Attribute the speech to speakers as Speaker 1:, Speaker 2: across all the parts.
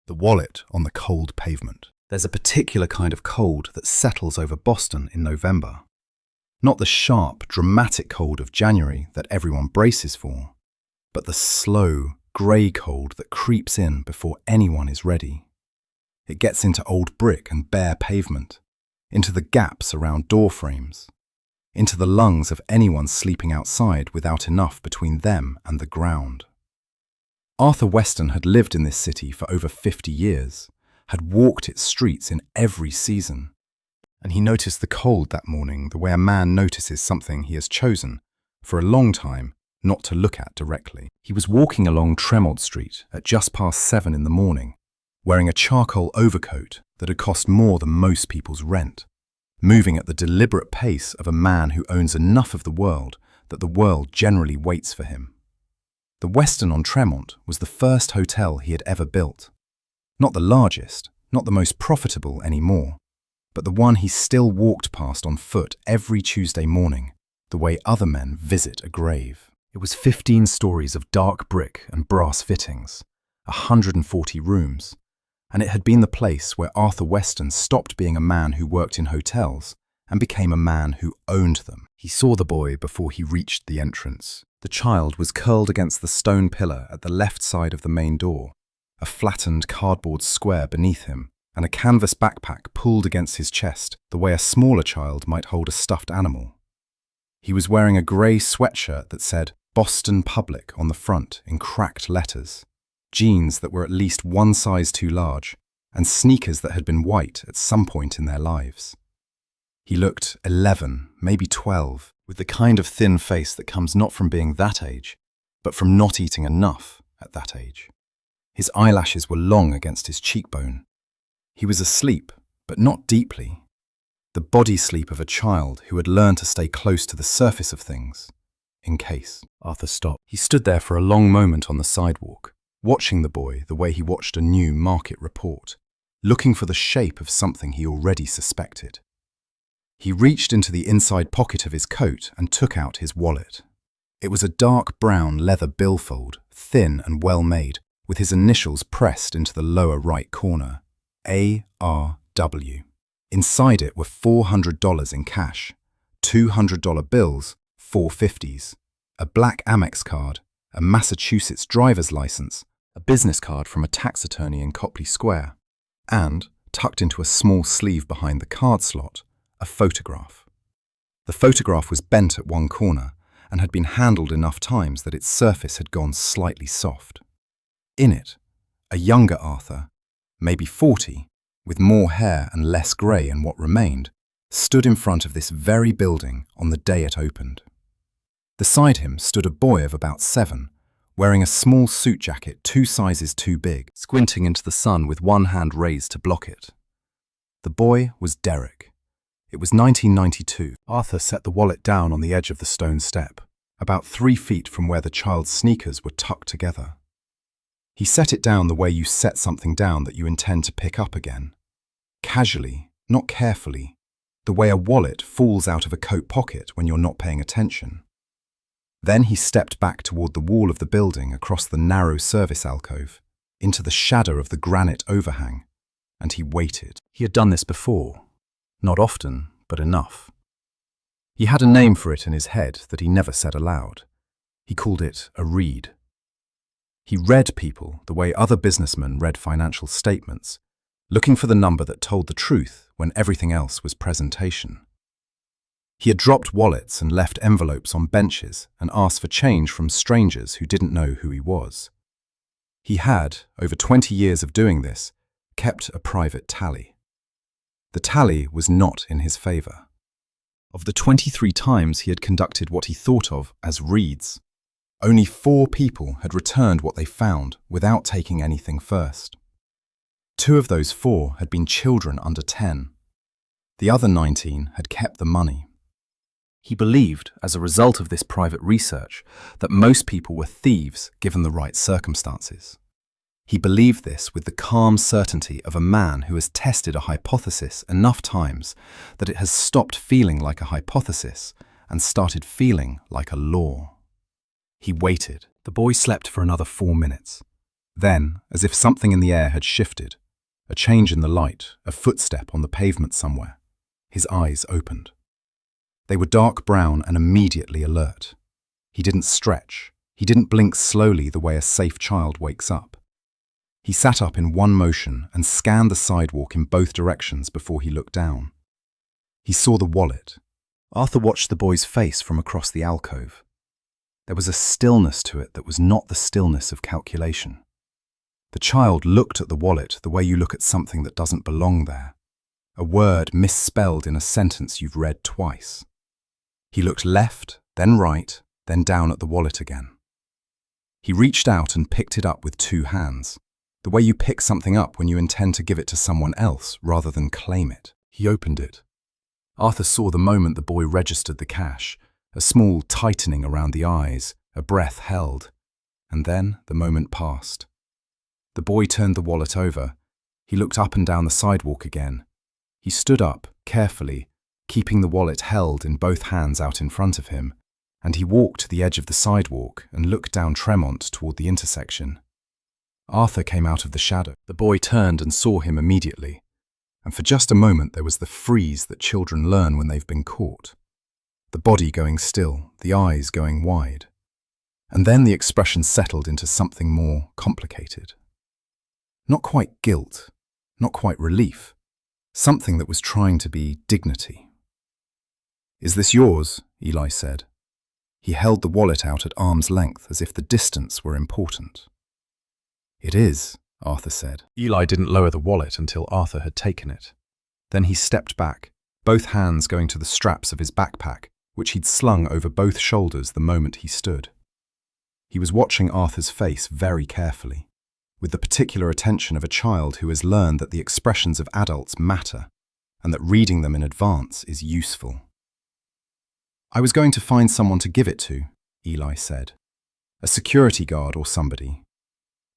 Speaker 1: The wallet on the cold pavement. There's a particular kind of cold that settles over Boston in November. Not the sharp, dramatic cold of January that everyone braces for, but the slow, grey cold that creeps in before anyone is ready. It gets into old brick and bare pavement, into the gaps around door frames, into the lungs of anyone sleeping outside without enough between them and the ground. Arthur Weston had lived in this city for over 50 years, had walked its streets in every season, and he noticed the cold that morning the way a man notices something he has chosen, for a long time, not to look at directly. He was walking along Tremont Street at just past 7 in the morning, wearing a charcoal overcoat that had cost more than most people's rent, moving at the deliberate pace of a man who owns enough of the world that the world generally waits for him. The Weston on Tremont was the first hotel he had ever built. Not the largest, not the most profitable anymore, but the one he still walked past on foot every Tuesday morning, the way other men visit a grave. It was 15 stories of dark brick and brass fittings, 140 rooms, and it had been the place where Arthur Weston stopped being a man who worked in hotels and became a man who owned them. He saw the boy before he reached the entrance. The child was curled against the stone pillar at the left side of the main door, a flattened cardboard square beneath him, and a canvas backpack pulled against his chest the way a smaller child might hold a stuffed animal. He was wearing a grey sweatshirt that said Boston Public on the front in cracked letters, jeans that were at least one size too large, and sneakers that had been white at some point in their lives. He looked 11, maybe 12, with the kind of thin face that comes not from being that age, but from not eating enough at that age. His eyelashes were long against his cheekbone. He was asleep, but not deeply. The body sleep of a child who had learned to stay close to the surface of things, in case. Arthur stopped. He stood there for a long moment on the sidewalk, watching the boy the way he watched a new market report, looking for the shape of something he already suspected. He reached into the inside pocket of his coat and took out his wallet. It was a dark brown leather billfold, thin and well made, with his initials pressed into the lower right corner, ARW. Inside it were $400 in cash, $200 bills, 450s, a black Amex card, a Massachusetts driver's license, a business card from a tax attorney in Copley Square, and, tucked into a small sleeve behind the card slot, a photograph. The photograph was bent at one corner and had been handled enough times that its surface had gone slightly soft. In it, a younger Arthur, maybe 40, with more hair and less grey in what remained, stood in front of this very building on the day it opened. Beside him stood a boy of about 7, wearing a small suit jacket 2 sizes too big, squinting into the sun with one hand raised to block it. The boy was Derek. It was 1992. Arthur set the wallet down on the edge of the stone step, about 3 feet from where the child's sneakers were tucked together. He set it down the way you set something down that you intend to pick up again. Casually, not carefully, the way a wallet falls out of a coat pocket when you're not paying attention. Then he stepped back toward the wall of the building across the narrow service alcove, into the shadow of the granite overhang, and he waited. He had done this before. Not often, but enough. He had a name for it in his head that he never said aloud. He called it a read. He read people the way other businessmen read financial statements, looking for the number that told the truth when everything else was presentation. He had dropped wallets and left envelopes on benches and asked for change from strangers who didn't know who he was. He had, over 20 years of doing this, kept a private tally. The tally was not in his favour. Of the 23 times he had conducted what he thought of as reads, only 4 people had returned what they found without taking anything first. 2 of those 4 had been children under 10. The other 19 had kept the money. He believed, as a result of this private research, that most people were thieves given the right circumstances. He believed this with the calm certainty of a man who has tested a hypothesis enough times that it has stopped feeling like a hypothesis and started feeling like a law. He waited. The boy slept for another 4 minutes. Then, as if something in the air had shifted, a change in the light, a footstep on the pavement somewhere, his eyes opened. They were dark brown and immediately alert. He didn't stretch. He didn't blink slowly the way a safe child wakes up. He sat up in one motion and scanned the sidewalk in both directions before he looked down. He saw the wallet. Arthur watched the boy's face from across the alcove. There was a stillness to it that was not the stillness of calculation. The child looked at the wallet the way you look at something that doesn't belong there, a word misspelled in a sentence you've read twice. He looked left, then right, then down at the wallet again. He reached out and picked it up with two hands, the way you pick something up when you intend to give it to someone else rather than claim it. He opened it. Arthur saw the moment the boy registered the cash, a small tightening around the eyes, a breath held, and then the moment passed. The boy turned the wallet over. He looked up and down the sidewalk again. He stood up, carefully, keeping the wallet held in both hands out in front of him, and he walked to the edge of the sidewalk and looked down Tremont toward the intersection. Arthur came out of the shadow. The boy turned and saw him immediately, and for just a moment there was the freeze that children learn when they've been caught. The body going still, the eyes going wide. And then the expression settled into something more complicated. Not quite guilt, not quite relief, something that was trying to be dignity. "Is this yours?" Eli said. He held the wallet out at arm's length as if the distance were important. "It is," Arthur said. Eli didn't lower the wallet until Arthur had taken it. Then he stepped back, both hands going to the straps of his backpack, which he'd slung over both shoulders the moment he stood. He was watching Arthur's face very carefully, with the particular attention of a child who has learned that the expressions of adults matter and that reading them in advance is useful. "I was going to find someone to give it to," Eli said. "A security guard or somebody.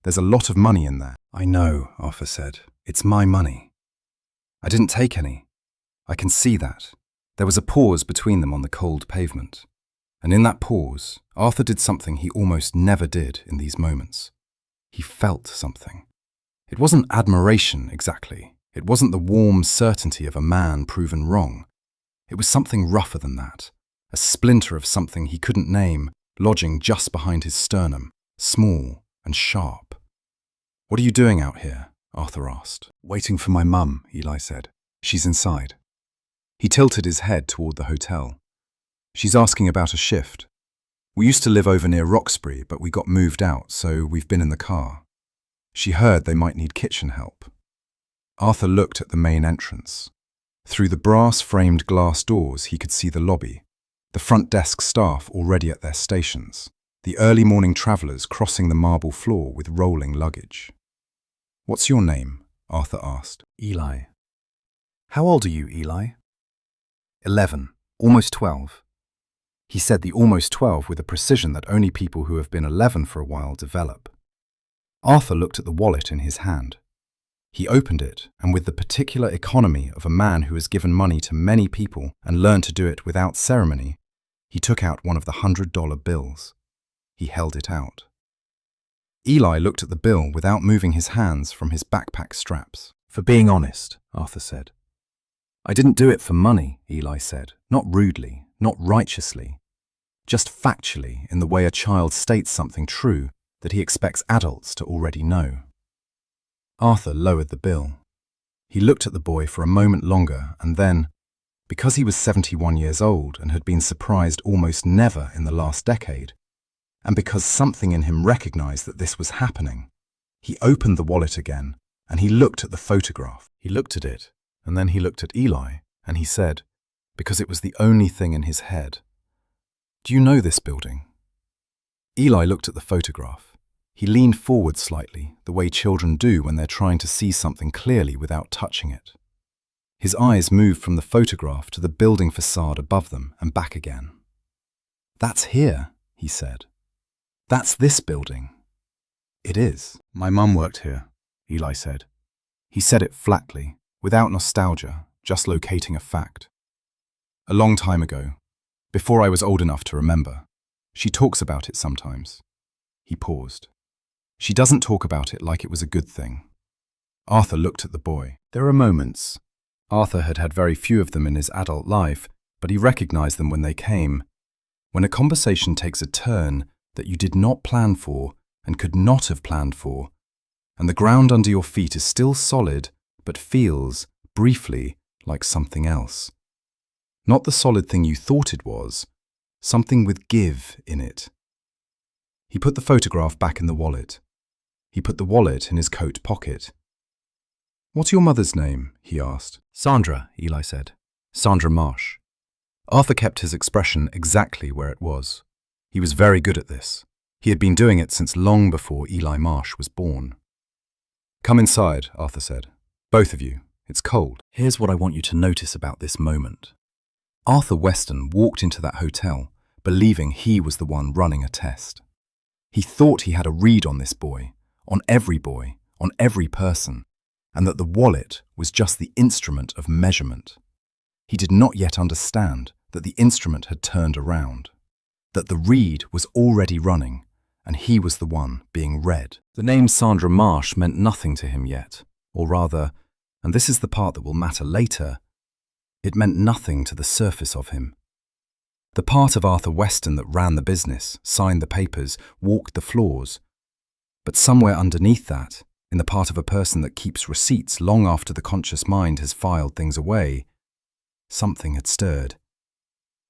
Speaker 1: There's a lot of money in there." "I know," Arthur said. "It's my money. I didn't take any. I can see that." There was a pause between them on the cold pavement. And in that pause, Arthur did something he almost never did in these moments. He felt something. It wasn't admiration exactly. It wasn't the warm certainty of a man proven wrong. It was something rougher than that. A splinter of something he couldn't name, lodging just behind his sternum, small and sharp. "What are you doing out here?" Arthur asked. "Waiting for my mum," Eli said. "She's inside." He tilted his head toward the hotel. "She's asking about a shift. We used to live over near Roxbury, but we got moved out, so we've been in the car. She heard they might need kitchen help." Arthur looked at the main entrance. Through the brass-framed glass doors he could see the lobby, the front desk staff already at their stations, the early morning travellers crossing the marble floor with rolling luggage. "What's your name?" Arthur asked. "Eli." "How old are you, Eli?" 11, almost 12. He said the almost 12 with a precision that only people who have been 11 for a while develop. Arthur looked at the wallet in his hand. He opened it, and with the particular economy of a man who has given money to many people and learned to do it without ceremony, he took out one of the $100 bills. He held it out. Eli looked at the bill without moving his hands from his backpack straps. "For being honest," Arthur said. "I didn't do it for money," Eli said, not rudely, not righteously, just factually in the way a child states something true that he expects adults to already know. Arthur lowered the bill. He looked at the boy for a moment longer and then, because he was 71 years old and had been surprised almost never in the last decade, and because something in him recognized that this was happening, he opened the wallet again and he looked at the photograph. He looked at it, and then he looked at Eli, and he said, because it was the only thing in his head, "Do you know this building?" Eli looked at the photograph. He leaned forward slightly, the way children do when they're trying to see something clearly without touching it. His eyes moved from the photograph to the building facade above them and back again. "That's here," he said. "That's this building." "It is. My mum worked here," Eli said. He said it flatly, without nostalgia, just locating a fact. "A long time ago, before I was old enough to remember. She talks about it sometimes." He paused. She doesn't talk about it like it was a good thing. Arthur looked at the boy. There are moments. Arthur had had very few of them in his adult life, but he recognized them when they came. When a conversation takes a turn that you did not plan for and could not have planned for, and the ground under your feet is still solid but feels, briefly, like something else. Not the solid thing you thought it was, something with give in it. He put the photograph back in the wallet. He put the wallet in his coat pocket. "What's your mother's name?" he asked. "Sandra," Eli said. "Sandra Marsh." Arthur kept his expression exactly where it was. He was very good at this. He had been doing it since long before Eli Marsh was born. "Come inside," Arthur said. "Both of you. It's cold." Here's what I want you to notice about this moment. Arthur Weston walked into that hotel, believing he was the one running a test. He thought he had a read on this boy, on every person, and that the wallet was just the instrument of measurement. He did not yet understand that the instrument had turned around, that the reed was already running, and he was the one being read. The name Sandra Marsh meant nothing to him yet, or rather, and this is the part that will matter later, it meant nothing to the surface of him. The part of Arthur Weston that ran the business, signed the papers, walked the floors. But somewhere underneath that, in the part of a person that keeps receipts long after the conscious mind has filed things away, something had stirred.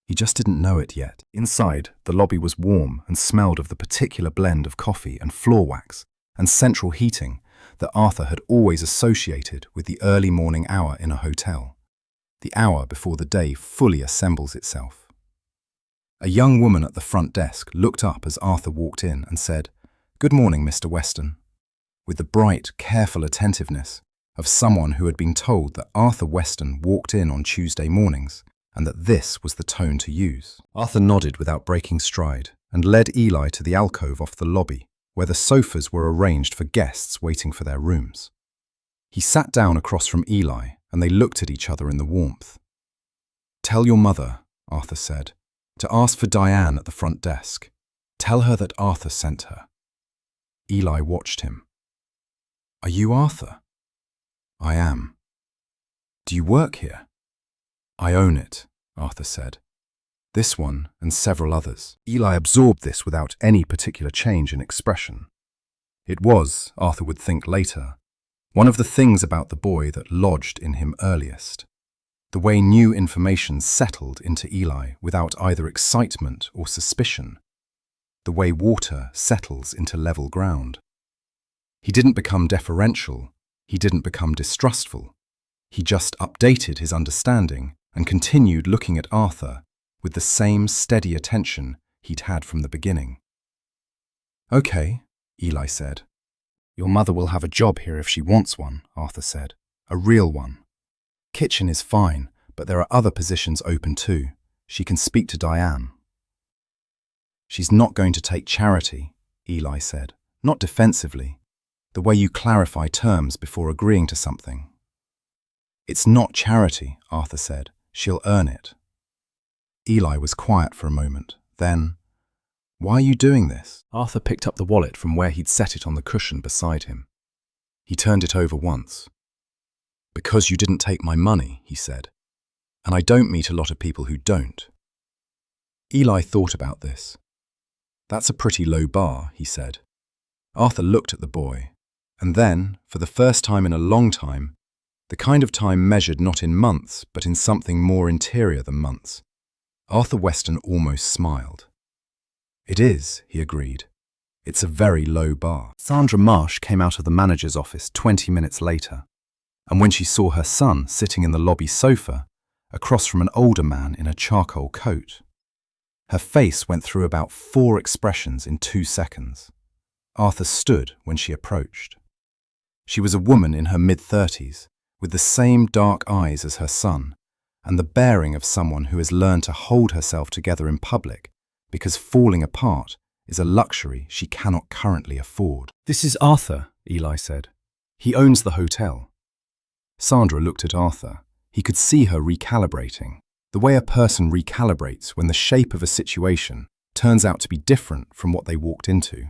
Speaker 1: He just didn't know it yet. Inside, the lobby was warm and smelled of the particular blend of coffee and floor wax and central heating that Arthur had always associated with the early morning hour in a hotel, the hour before the day fully assembles itself. A young woman at the front desk looked up as Arthur walked in and said, "Good morning, Mr. Weston," with the bright, careful attentiveness of someone who had been told that Arthur Weston walked in on Tuesday mornings and that this was the tone to use. Arthur nodded without breaking stride and led Eli to the alcove off the lobby, where the sofas were arranged for guests waiting for their rooms. He sat down across from Eli and they looked at each other in the warmth. "Tell your mother," Arthur said, "to ask for Diane at the front desk. Tell her that Arthur sent her." Eli watched him. "Are you Arthur?" "I am." "Do you work here?" "I own it," Arthur said. "This one and several others." Eli absorbed this without any particular change in expression. It was, Arthur would think later, one of the things about the boy that lodged in him earliest. The way new information settled into Eli without either excitement or suspicion. The way water settles into level ground. He didn't become deferential. He didn't become distrustful. He just updated his understanding and continued looking at Arthur with the same steady attention he'd had from the beginning. "Okay," Eli said. "Your mother will have a job here if she wants one," Arthur said. "A real one. Kitchen is fine, but there are other positions open too. She can speak to Diane." "She's not going to take charity," Eli said, "not defensively. The way you clarify terms before agreeing to something." "It's not charity," Arthur said. "She'll earn it." Eli was quiet for a moment. Then, "Why are you doing this?" Arthur picked up the wallet from where he'd set it on the cushion beside him. He turned it over once. "Because you didn't take my money," he said. "And I don't meet a lot of people who don't." Eli thought about this. "That's a pretty low bar," he said. Arthur looked at the boy, and then, for the first time in a long time, the kind of time measured not in months, but in something more interior than months, Arthur Weston almost smiled. "It is," he agreed. "It's a very low bar." Sandra Marsh came out of the manager's office 20 minutes later, and when she saw her son sitting in the lobby sofa, across from an older man in a charcoal coat, her face went through about 4 expressions in 2 seconds. Arthur stood when she approached. She was a woman in her mid-30s, with the same dark eyes as her son, and the bearing of someone who has learned to hold herself together in public because falling apart is a luxury she cannot currently afford. "This is Arthur," Eli said. "He owns the hotel." Sandra looked at Arthur. He could see her recalibrating, the way a person recalibrates when the shape of a situation turns out to be different from what they walked into.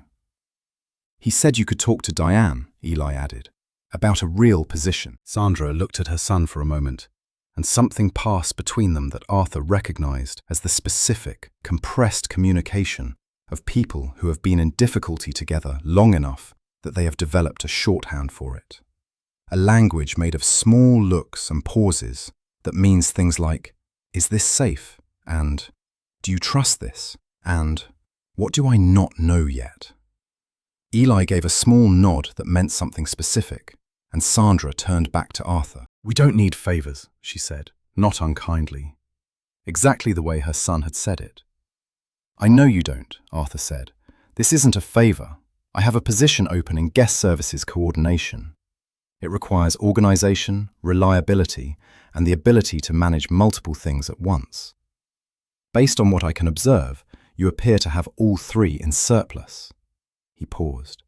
Speaker 1: He said you could talk to Diane, Eli added, about a real position. Sandra looked at her son for a moment, and something passed between them that Arthur recognized as the specific, compressed communication of people who have been in difficulty together long enough that they have developed a shorthand for it. A language made of small looks and pauses that means things like, "Is this safe?" and "Do you trust this?" and "What do I not know yet?" Eli gave a small nod that meant something specific, and Sandra turned back to Arthur. "We don't need favors," she said, not unkindly. Exactly the way her son had said it. "I know you don't," Arthur said. "This isn't a favor. I have a position open in guest services coordination. It requires organization, reliability, and the ability to manage multiple things at once. Based on what I can observe, you appear to have all three in surplus." He paused.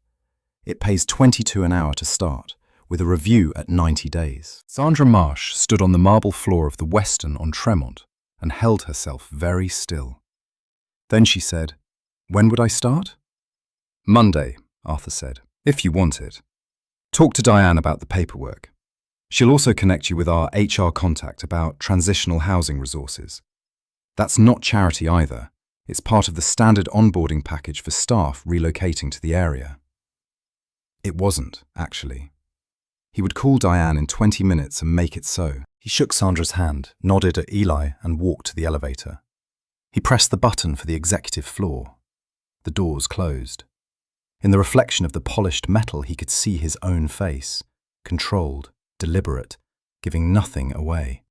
Speaker 1: "It pays $22 an hour to start, with a review at 90 days. Sandra Marsh stood on the marble floor of the Weston on Tremont and held herself very still. Then she said, "When would I start?" "Monday," Arthur said, "if you want it. Talk to Diane about the paperwork. She'll also connect you with our HR contact about transitional housing resources. That's not charity either. It's part of the standard onboarding package for staff relocating to the area." It wasn't, actually. He would call Diane in 20 minutes and make it so. He shook Sandra's hand, nodded at Eli, and walked to the elevator. He pressed the button for the executive floor. The doors closed. In the reflection of the polished metal, he could see his own face, controlled, deliberate, giving nothing away.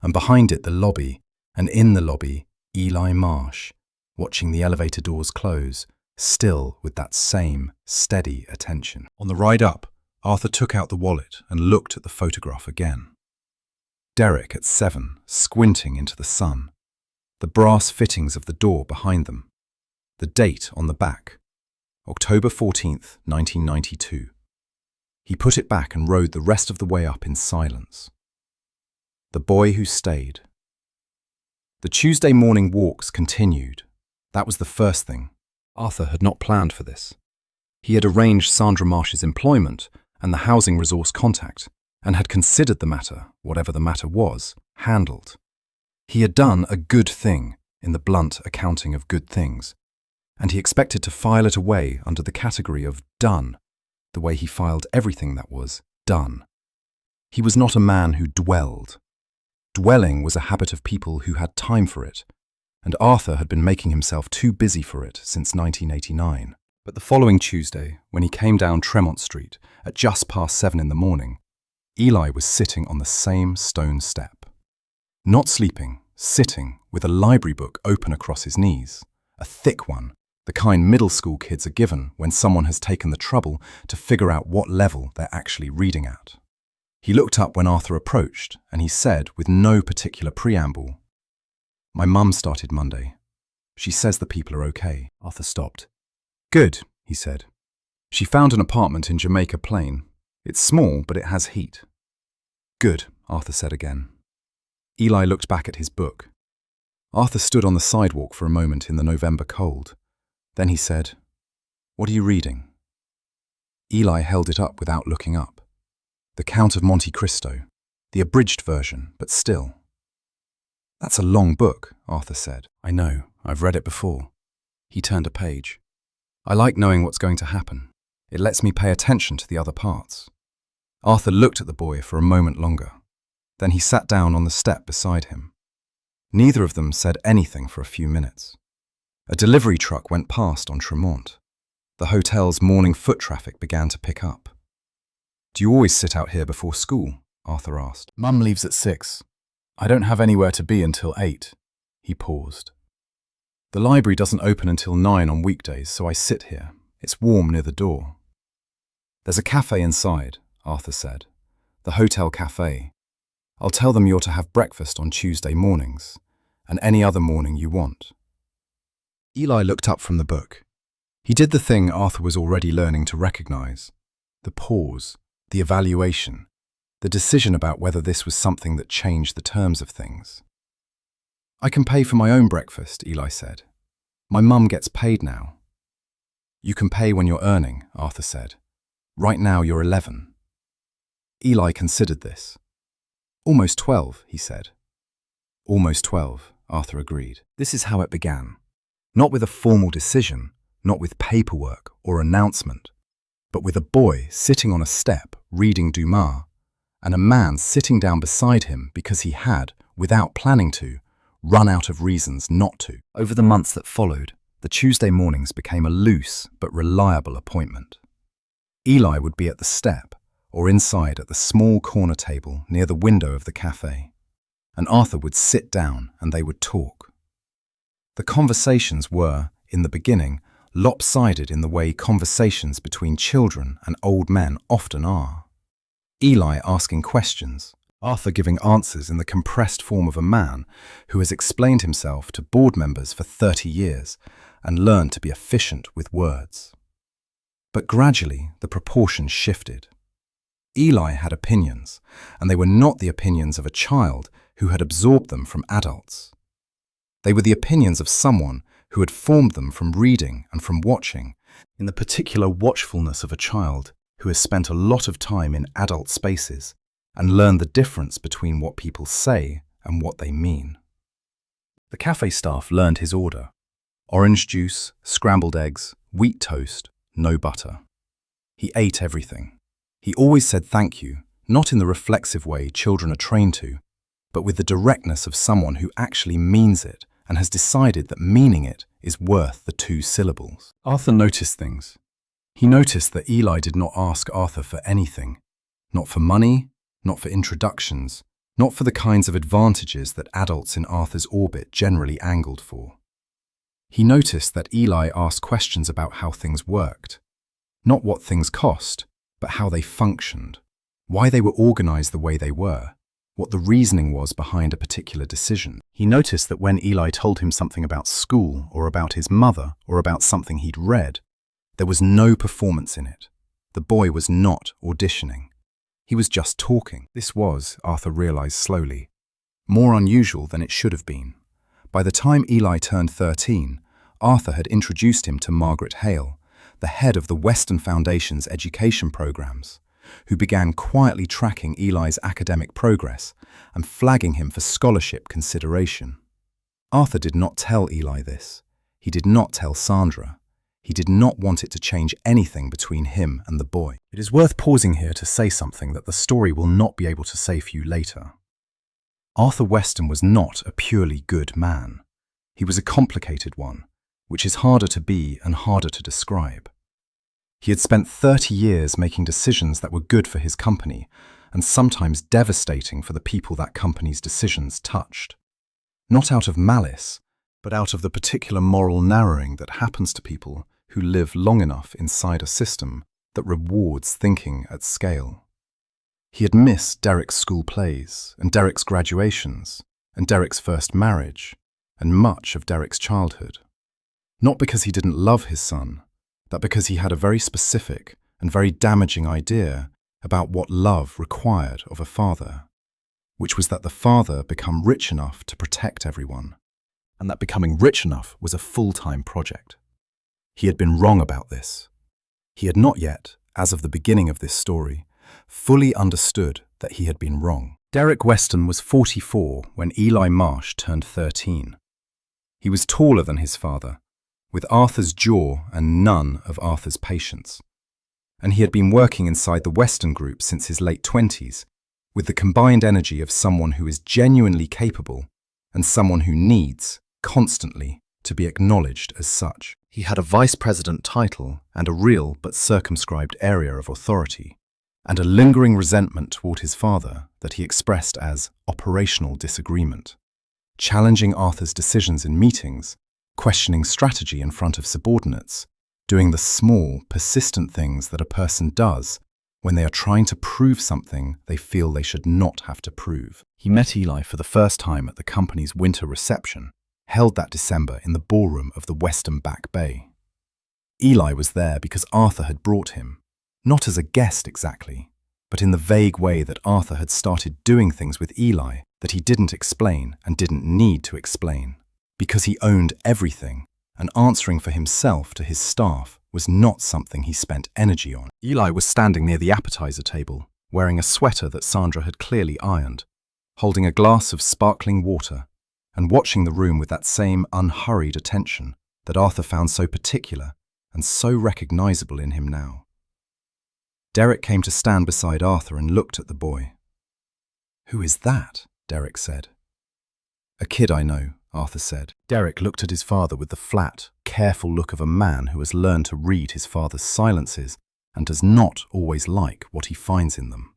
Speaker 1: And behind it, the lobby, and in the lobby, Eli Marsh, watching the elevator doors close, still with that same steady attention. On the ride up, Arthur took out the wallet and looked at the photograph again. Derek at 7, squinting into the sun. The brass fittings of the door behind them. The date on the back. October 14th, 1992. He put it back and rode the rest of the way up in silence. The boy who stayed. The Tuesday morning walks continued. That was the first thing. Arthur had not planned for this. He had arranged Sandra Marsh's employment and the housing resource contact, and had considered the matter, whatever the matter was, handled. He had done a good thing in the blunt accounting of good things, and he expected to file it away under the category of done, the way he filed everything that was done. He was not a man who dwelled. Dwelling was a habit of people who had time for it, and Arthur had been making himself too busy for it since 1989. But the following Tuesday, when he came down Tremont Street at just past 7 in the morning, Eli was sitting on the same stone step. Not sleeping, sitting, with a library book open across his knees, a thick one, the kind middle school kids are given when someone has taken the trouble to figure out what level they're actually reading at. He looked up when Arthur approached, and he said, with no particular preamble, "My mum started Monday. She says the people are okay." Arthur stopped. "Good," he said. "She found an apartment in Jamaica Plain. It's small, but it has heat." "Good," Arthur said again. Eli looked back at his book. Arthur stood on the sidewalk for a moment in the November cold. Then he said, "What are you reading?" Eli held it up without looking up. The Count of Monte Cristo, the abridged version, but still. "That's a long book," Arthur said. "I know, I've read it before." He turned a page. "I like knowing what's going to happen. It lets me pay attention to the other parts." Arthur looked at the boy for a moment longer. Then he sat down on the step beside him. Neither of them said anything for a few minutes. A delivery truck went past on Tremont. The hotel's morning foot traffic began to pick up. "Do you always sit out here before school?" Arthur asked. "Mum leaves at 6. I don't have anywhere to be until 8. He paused. "The library doesn't open until 9 on weekdays, so I sit here. It's warm near the door." "There's a cafe inside," Arthur said. "The Hotel Cafe. I'll tell them you're to have breakfast on Tuesday mornings, and any other morning you want." Eli looked up from the book. He did the thing Arthur was already learning to recognize. The pause, the evaluation, the decision about whether this was something that changed the terms of things. "I can pay for my own breakfast," Eli said. "My mum gets paid now." You can pay when you're earning, Arthur said. Right now you're 11. Eli considered this. Almost 12, he said. Almost 12, Arthur agreed. This is how it began. Not with a formal decision, not with paperwork or announcement, but with a boy sitting on a step reading Dumas, and a man sitting down beside him because he had, without planning to, run out of reasons not to. Over the months that followed, the Tuesday mornings became a loose but reliable appointment. Eli would be at the step, or inside at the small corner table near the window of the cafe, and Arthur would sit down and they would talk. The conversations were, in the beginning, lopsided in the way conversations between children and old men often are. Eli asking questions, Arthur giving answers in the compressed form of a man who has explained himself to board members for 30 years and learned to be efficient with words. But gradually the proportions shifted. Eli had opinions, and they were not the opinions of a child who had absorbed them from adults. They were the opinions of someone who had formed them from reading and from watching, in the particular watchfulness of a child who has spent a lot of time in adult spaces and learned the difference between what people say and what they mean. The cafe staff learned his order. Orange juice, scrambled eggs, wheat toast, no butter. He ate everything. He always said thank you, not in the reflexive way children are trained to, but with the directness of someone who actually means it and has decided that meaning it is worth the 2 syllables. Arthur noticed things. He noticed that Eli did not ask Arthur for anything, not for money, not for introductions, not for the kinds of advantages that adults in Arthur's orbit generally angled for. He noticed that Eli asked questions about how things worked, not what things cost, but how they functioned, why they were organized the way they were, what the reasoning was behind a particular decision. He noticed that when Eli told him something about school or about his mother or about something he'd read, there was no performance in it. The boy was not auditioning. He was just talking. This was, Arthur realized slowly, more unusual than it should have been. By the time Eli turned 13, Arthur had introduced him to Margaret Hale, the head of the Western Foundation's education programs, who began quietly tracking Eli's academic progress and flagging him for scholarship consideration. Arthur did not tell Eli this. He did not tell Sandra. He did not want it to change anything between him and the boy. It is worth pausing here to say something that the story will not be able to say for you later. Arthur Weston was not a purely good man. He was a complicated one, which is harder to be and harder to describe. He had spent 30 years making decisions that were good for his company and sometimes devastating for the people that company's decisions touched. Not out of malice, but out of the particular moral narrowing that happens to people who live long enough inside a system that rewards thinking at scale. He had missed Derek's school plays and Derek's graduations and Derek's first marriage and much of Derek's childhood. Not because he didn't love his son, but because he had a very specific and very damaging idea about what love required of a father, which was that the father become rich enough to protect everyone, and that becoming rich enough was a full-time project. He had been wrong about this. He had not yet, as of the beginning of this story, fully understood that he had been wrong. Derek Weston was 44 when Eli Marsh turned 13. He was taller than his father, with Arthur's jaw and none of Arthur's patience. And he had been working inside the Weston Group since his late 20s, with the combined energy of someone who is genuinely capable and someone who needs, constantly, to be acknowledged as such. He had a vice president title and a real but circumscribed area of authority, and a lingering resentment toward his father that he expressed as operational disagreement, challenging Arthur's decisions in meetings, questioning strategy in front of subordinates, doing the small, persistent things that a person does when they are trying to prove something they feel they should not have to prove. He met Eli for the first time at the company's winter reception, held that December in the ballroom of the Western Back Bay. Eli was there because Arthur had brought him, not as a guest exactly, but in the vague way that Arthur had started doing things with Eli that he didn't explain and didn't need to explain, because he owned everything and answering for himself to his staff was not something he spent energy on. Eli was standing near the appetizer table, wearing a sweater that Sandra had clearly ironed, holding a glass of sparkling water, and watching the room with that same unhurried attention that Arthur found so particular and so recognizable in him now. Derek came to stand beside Arthur and looked at the boy. "Who is that?" Derek said. "A kid I know," Arthur said. Derek looked at his father with the flat, careful look of a man who has learned to read his father's silences and does not always like what he finds in them.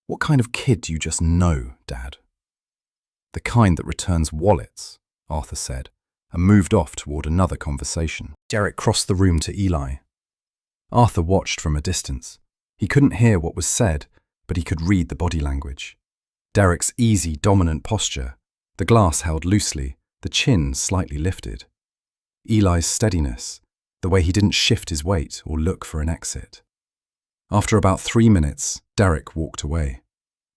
Speaker 1: "What kind of kid do you just know, Dad?" "The kind that returns wallets," Arthur said, and moved off toward another conversation. Derek crossed the room to Eli. Arthur watched from a distance. He couldn't hear what was said, but he could read the body language. Derek's easy, dominant posture, the glass held loosely, the chin slightly lifted. Eli's steadiness, the way he didn't shift his weight or look for an exit. After about 3 minutes, Derek walked away.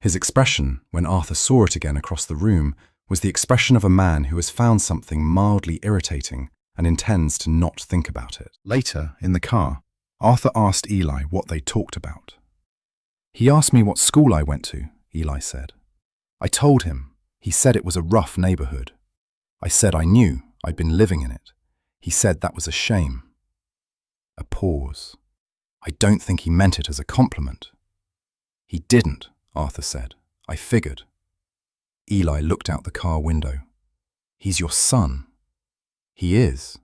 Speaker 1: His expression, when Arthur saw it again across the room, was the expression of a man who has found something mildly irritating and intends to not think about it. Later, in the car, Arthur asked Eli what they talked about. "He asked me what school I went to," Eli said. "I told him. He said it was a rough neighborhood. I said I knew, I'd been living in it. He said that was a shame." A pause. "I don't think he meant it as a compliment." "He didn't," Arthur said. "I figured." Eli looked out the car window. "He's your son." "He is."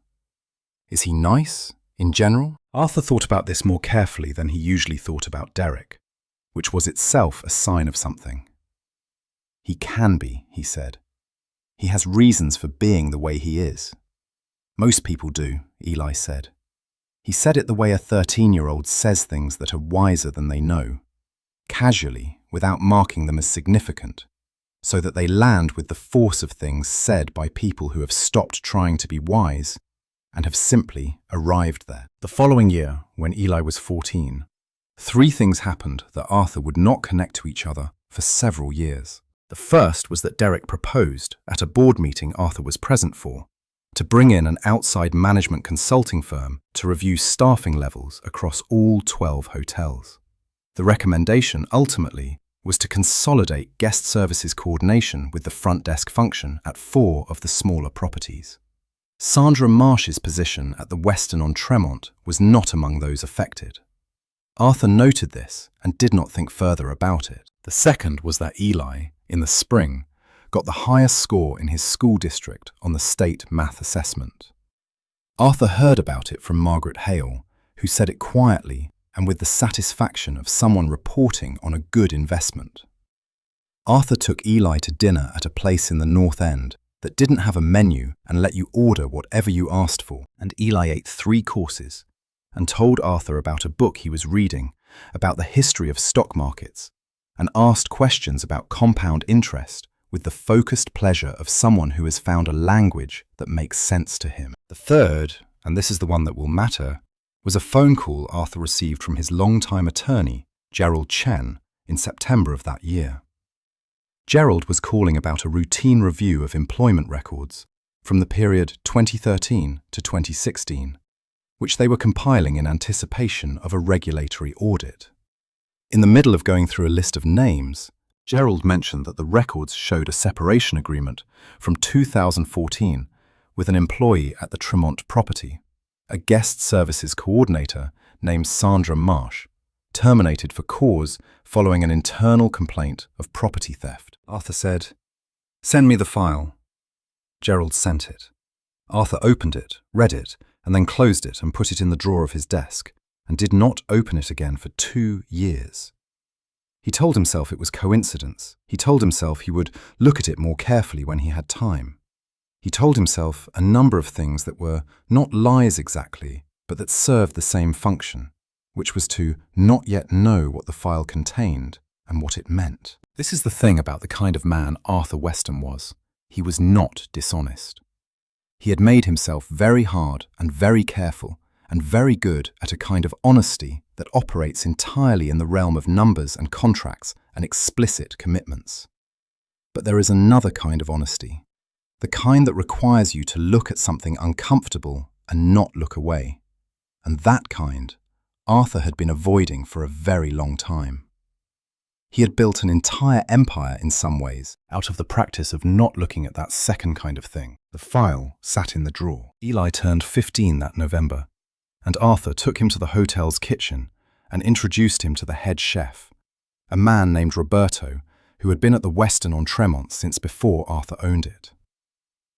Speaker 1: "Is he nice, in general?" Arthur thought about this more carefully than he usually thought about Derek, which was itself a sign of something. "He can be," he said. "He has reasons for being the way he is." "Most people do," Eli said. He said it the way a 13-year-old says things that are wiser than they know, casually, without marking them as significant, so that they land with the force of things said by people who have stopped trying to be wise and have simply arrived there. The following year, when Eli was 14, 3 things happened that Arthur would not connect to each other for several years. The first was that Derek proposed, at a board meeting Arthur was present for, to bring in an outside management consulting firm to review staffing levels across all 12 hotels. The recommendation, ultimately, was to consolidate guest services coordination with the front desk function at 4 of the smaller properties. Sandra Marsh's position at the Westin-on-Tremont was not among those affected. Arthur noted this and did not think further about it. The second was that Eli, in the spring, got the highest score in his school district on the state math assessment. Arthur heard about it from Margaret Hale, who said it quietly and with the satisfaction of someone reporting on a good investment. Arthur took Eli to dinner at a place in the North End that didn't have a menu and let you order whatever you asked for, and Eli ate 3 courses and told Arthur about a book he was reading about the history of stock markets and asked questions about compound interest with the focused pleasure of someone who has found a language that makes sense to him. The third, and this is the one that will matter, was a phone call Arthur received from his longtime attorney, Gerald Chen, in September of that year. Gerald was calling about a routine review of employment records from the period 2013 to 2016, which they were compiling in anticipation of a regulatory audit. In the middle of going through a list of names, Gerald mentioned that the records showed a separation agreement from 2014 with an employee at the Tremont property, a guest services coordinator named Sandra Marsh, terminated for cause following an internal complaint of property theft. Arthur said, "Send me the file." Gerald sent it. Arthur opened it, read it, and then closed it and put it in the drawer of his desk, and did not open it again for 2 years. He told himself it was coincidence. He told himself he would look at it more carefully when he had time. He told himself a number of things that were not lies exactly, but that served the same function, which was to not yet know what the file contained and what it meant. This is the thing about the kind of man Arthur Weston was. He was not dishonest. He had made himself very hard and very careful and very good at a kind of honesty that operates entirely in the realm of numbers and contracts and explicit commitments. But there is another kind of honesty, the kind that requires you to look at something uncomfortable and not look away, and that kind Arthur had been avoiding for a very long time. He had built an entire empire in some ways out of the practice of not looking at that second kind of thing. The file sat in the drawer. Eli turned 15 that November, and Arthur took him to the hotel's kitchen and introduced him to the head chef, a man named Roberto, who had been at the Westin on Tremont since before Arthur owned it.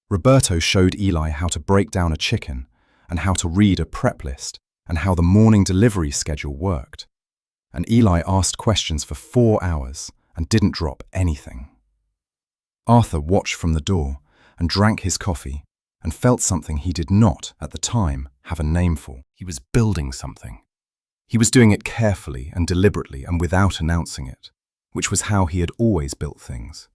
Speaker 1: Roberto showed Eli how to break down a chicken and how to read a prep list and how the morning delivery schedule worked. And Eli asked questions for 4 hours and didn't drop anything. Arthur watched from the door and drank his coffee and felt something he did not, at the time, have a name for. He was building something. He was doing it carefully and deliberately and without announcing it, which was how he had always built things.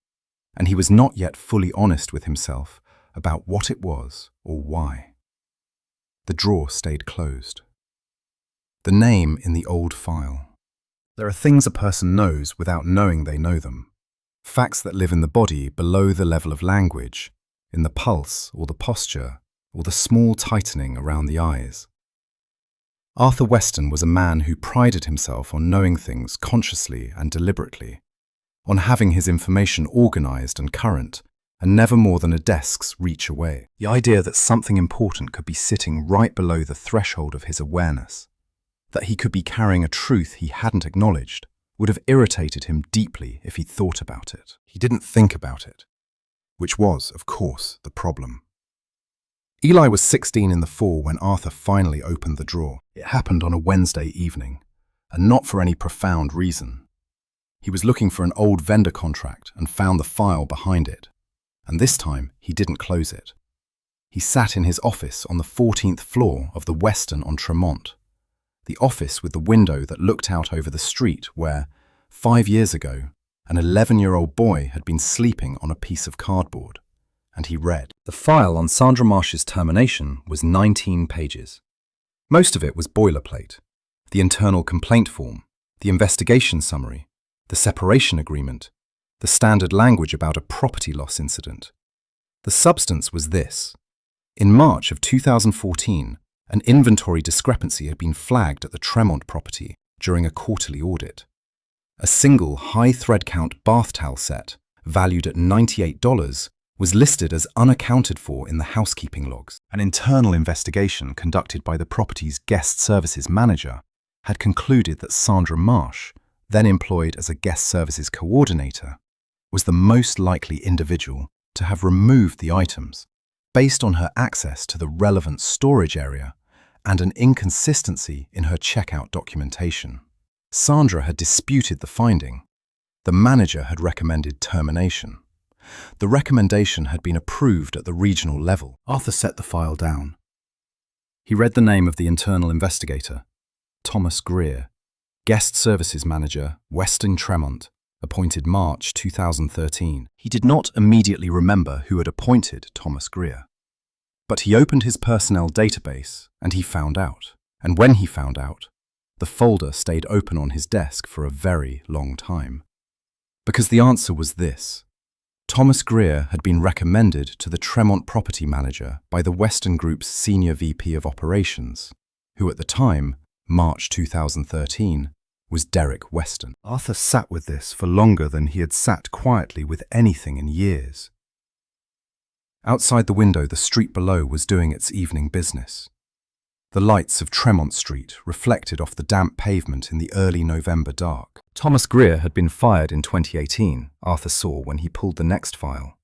Speaker 1: And he was not yet fully honest with himself about what it was or why. The drawer stayed closed. The name in the old file. There are things a person knows without knowing they know them. Facts that live in the body below the level of language, in the pulse or the posture or the small tightening around the eyes. Arthur Westin was a man who prided himself on knowing things consciously and deliberately, on having his information organized and current, and never more than a desk's reach away. The idea that something important could be sitting right below the threshold of his awareness, that he could be carrying a truth he hadn't acknowledged, would have irritated him deeply if he'd thought about it. He didn't think about it, which was, of course, the problem. Eli was 16 in the fall when Arthur finally opened the drawer. It happened on a Wednesday evening, and not for any profound reason. He was looking for an old vendor contract and found the file behind it, and this time he didn't close it. He sat in his office on the 14th floor of the Westin on Tremont, the office with the window that looked out over the street where, 5 years ago, an 11-year-old boy had been sleeping on a piece of cardboard, and he read. The file on Sandra Marsh's termination was 19 pages. Most of it was boilerplate: the internal complaint form, the investigation summary, the separation agreement, the standard language about a property loss incident. The substance was this. In March of 2014, an inventory discrepancy had been flagged at the Tremont property during a quarterly audit. A single high thread count bath towel set, valued at $98, was listed as unaccounted for in the housekeeping logs. An internal investigation conducted by the property's guest services manager had concluded that Sandra Marsh, then employed as a guest services coordinator, was the most likely individual to have removed the items based on her access to the relevant storage area and an inconsistency in her checkout documentation. Sandra had disputed the finding. The manager had recommended termination. The recommendation had been approved at the regional level. Arthur set the file down. He read the name of the internal investigator, Thomas Greer, Guest Services Manager, Westin Tremont, appointed March 2013. He did not immediately remember who had appointed Thomas Greer. But he opened his personnel database and he found out. And when he found out, the folder stayed open on his desk for a very long time. Because the answer was this. Thomas Greer had been recommended to the Tremont property manager by the Westin Group's senior VP of operations, who at the time, March 2013, was Derek Westin. Arthur sat with this for longer than he had sat quietly with anything in years. Outside the window, the street below was doing its evening business. The lights of Tremont Street reflected off the damp pavement in the early November dark. Thomas Greer had been fired in 2018, Arthur saw when he pulled the next file.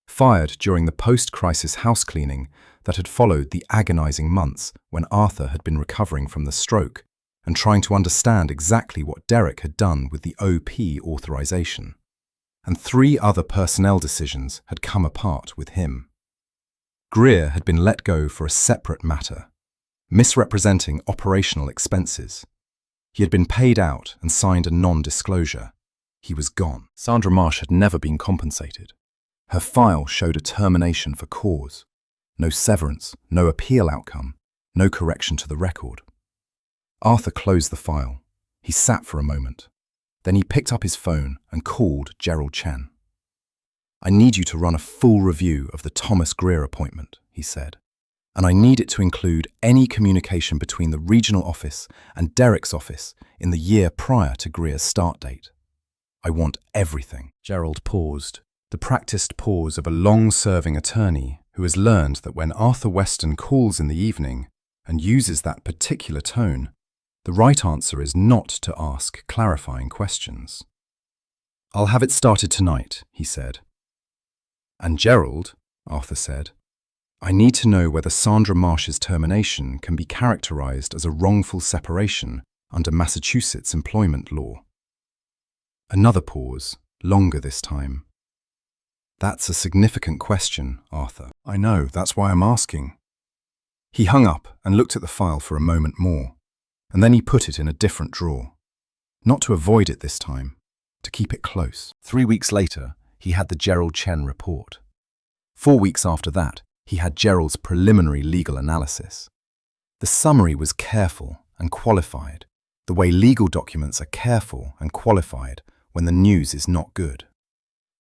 Speaker 1: Fired during the post-crisis house cleaning that had followed the agonizing months when Arthur had been recovering from the stroke and trying to understand exactly what Derek had done with the OP authorization. And 3 other personnel decisions had come apart with him. Greer had been let go for a separate matter, misrepresenting operational expenses. He had been paid out and signed a non-disclosure. He was gone. Sandra Marsh had never been compensated. Her file showed a termination for cause. No severance, no appeal outcome, no correction to the record. Arthur closed the file. He sat for a moment. Then he picked up his phone and called Gerald Chen. "I need you to run a full review of the Thomas Greer appointment," he said. and I need it to include any communication between the regional office and Derek's office in the year prior to Greer's start date. I want everything." Gerald paused, the practiced pause of a long-serving attorney who has learned that when Arthur Weston calls in the evening and uses that particular tone, the right answer is not to ask clarifying questions. "I'll have it started tonight," he said. "And Gerald," Arthur said, "I need to know whether Sandra Marsh's termination can be characterized as a wrongful separation under Massachusetts employment law." Another pause, longer this time. "That's a significant question, Arthur." "I know, that's why I'm asking." He hung up and looked at the file for a moment more, and then he put it in a different drawer. Not to avoid it this time, to keep it close. 3 weeks later, he had the Gerald Chen report. 4 weeks after that, he had Gerald's preliminary legal analysis. The summary was careful and qualified, the way legal documents are careful and qualified when the news is not good.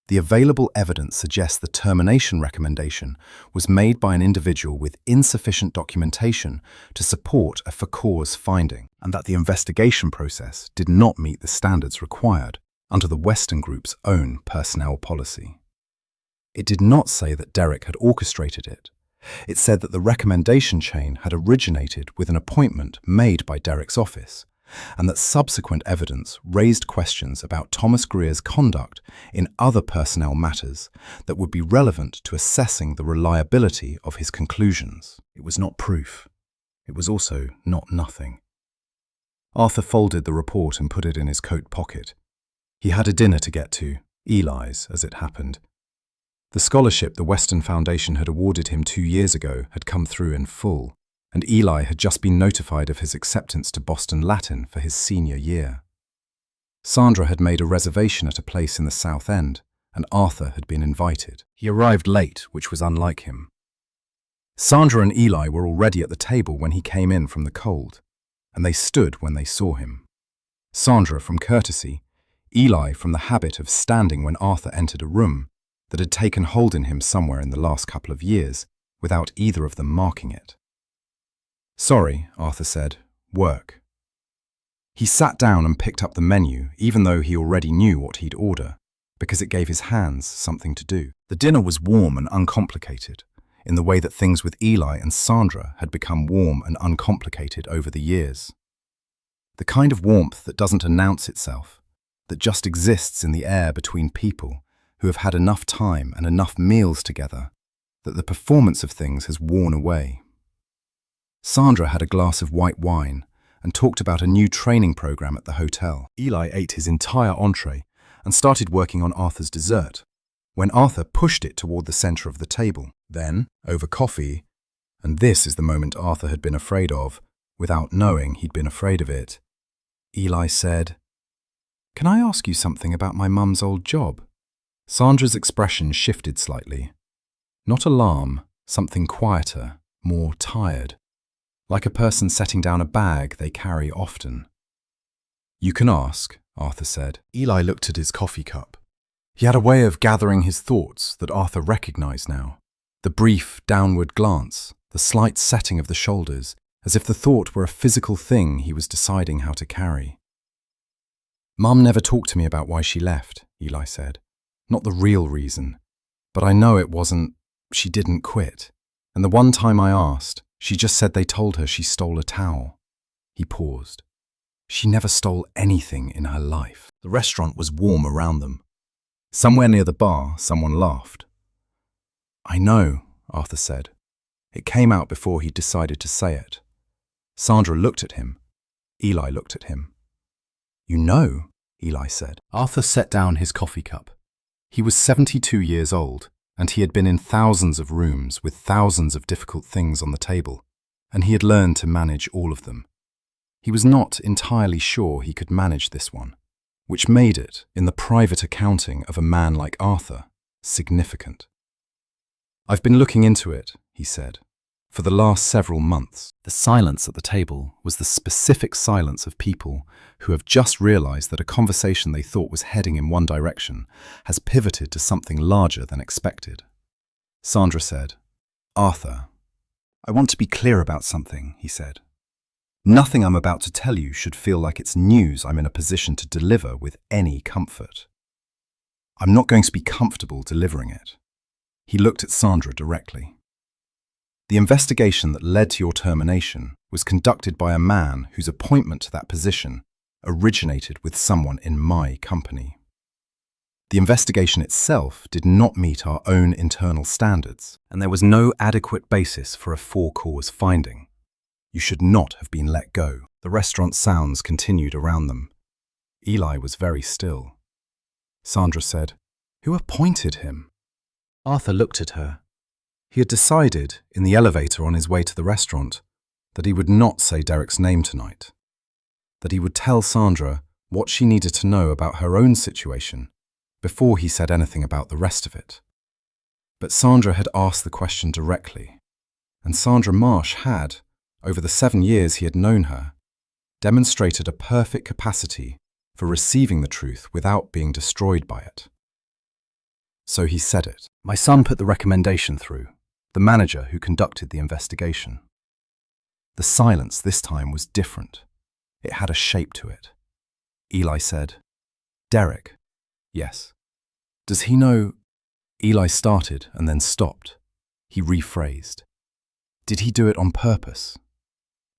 Speaker 1: The available evidence suggests the termination recommendation was made by an individual with insufficient documentation to support a for-cause finding, and that the investigation process did not meet the standards required under the Weston Group's own personnel policy. It did not say that Derek had orchestrated it. It said that the recommendation chain had originated with an appointment made by Derek's office, and that subsequent evidence raised questions about Thomas Greer's conduct in other personnel matters that would be relevant to assessing the reliability of his conclusions. It was not proof. It was also not nothing. Arthur folded the report and put it in his coat pocket. He had a dinner to get to, Eli's, as it happened. The scholarship the Weston Foundation had awarded him 2 years ago had come through in full, and Eli had just been notified of his acceptance to Boston Latin for his senior year. Sandra had made a reservation at a place in the South End, and Arthur had been invited. He arrived late, which was unlike him. Sandra and Eli were already at the table when he came in from the cold, and they stood when they saw him. Sandra from courtesy, Eli from the habit of standing when Arthur entered a room that had taken hold in him somewhere in the last couple of years, without either of them marking it. "Sorry," Arthur said. "Work." He sat down and picked up the menu, even though he already knew what he'd order, because it gave his hands something to do. The dinner was warm and uncomplicated, in the way that things with Eli and Sandra had become warm and uncomplicated over the years. The kind of warmth that doesn't announce itself, that just exists in the air between people who have had enough time and enough meals together that the performance of things has worn away. Sandra had a glass of white wine and talked about a new training program at the hotel. Eli ate his entire entree and started working on Arthur's dessert, when Arthur pushed it toward the center of the table. Then, over coffee, and this is the moment Arthur had been afraid of, without knowing he'd been afraid of it, Eli said, "Can I ask you something about my mum's old job?" Sandra's expression shifted slightly. Not alarm, something quieter, more tired, like a person setting down a bag they carry often. "You can ask," Arthur said. Eli looked at his coffee cup. He had a way of gathering his thoughts that Arthur recognized now. The brief, downward glance, the slight setting of the shoulders, as if the thought were a physical thing he was deciding how to carry. "Mum never talked to me about why she left," Eli said. "Not the real reason. But I know it wasn't, she didn't quit. And the one time I asked, she just said they told her she stole a towel." He paused. She never stole anything in her life. The restaurant was warm around them. Somewhere near the bar, someone laughed. "I know," Arthur said. It came out before he decided to say it. Sandra looked at him. Eli looked at him. "You know," Eli said. Arthur set down his coffee cup. He was 72 years old, and he had been in thousands of rooms with thousands of difficult things on the table, and he had learned to manage all of them. He was not entirely sure he could manage this one, which made it, in the private accounting of a man like Arthur, significant. "I've been looking into it," he said, "for the last several months." The silence at the table was the specific silence of people who have just realized that a conversation they thought was heading in one direction has pivoted to something larger than expected. Sandra said, "Arthur, I want to be clear about something, he said. Nothing I'm about to tell you should feel like it's news I'm in a position to deliver with any comfort. I'm not going to be comfortable delivering it. He looked at Sandra directly. The investigation that led to your termination was conducted by a man whose appointment to that position originated with someone in my company. The investigation itself did not meet our own internal standards, and there was no adequate basis for a for-cause finding. You should not have been let go. The restaurant sounds continued around them. Eli was very still. Sandra said, "Who appointed him?" Arthur looked at her. He had decided, in the elevator on his way to the restaurant, that he would not say Derek's name tonight, that he would tell Sandra what she needed to know about her own situation before he said anything about the rest of it. But Sandra had asked the question directly, and Sandra Marsh had, over the 7 years he had known her, demonstrated a perfect capacity for receiving the truth without being destroyed by it. So he said it. My son put the recommendation through, the manager who conducted the investigation. The silence this time was different. It had a shape to it. Eli said, "Derek." "Yes." "Does he know—" Eli started and then stopped. He rephrased. "Did he do it on purpose?"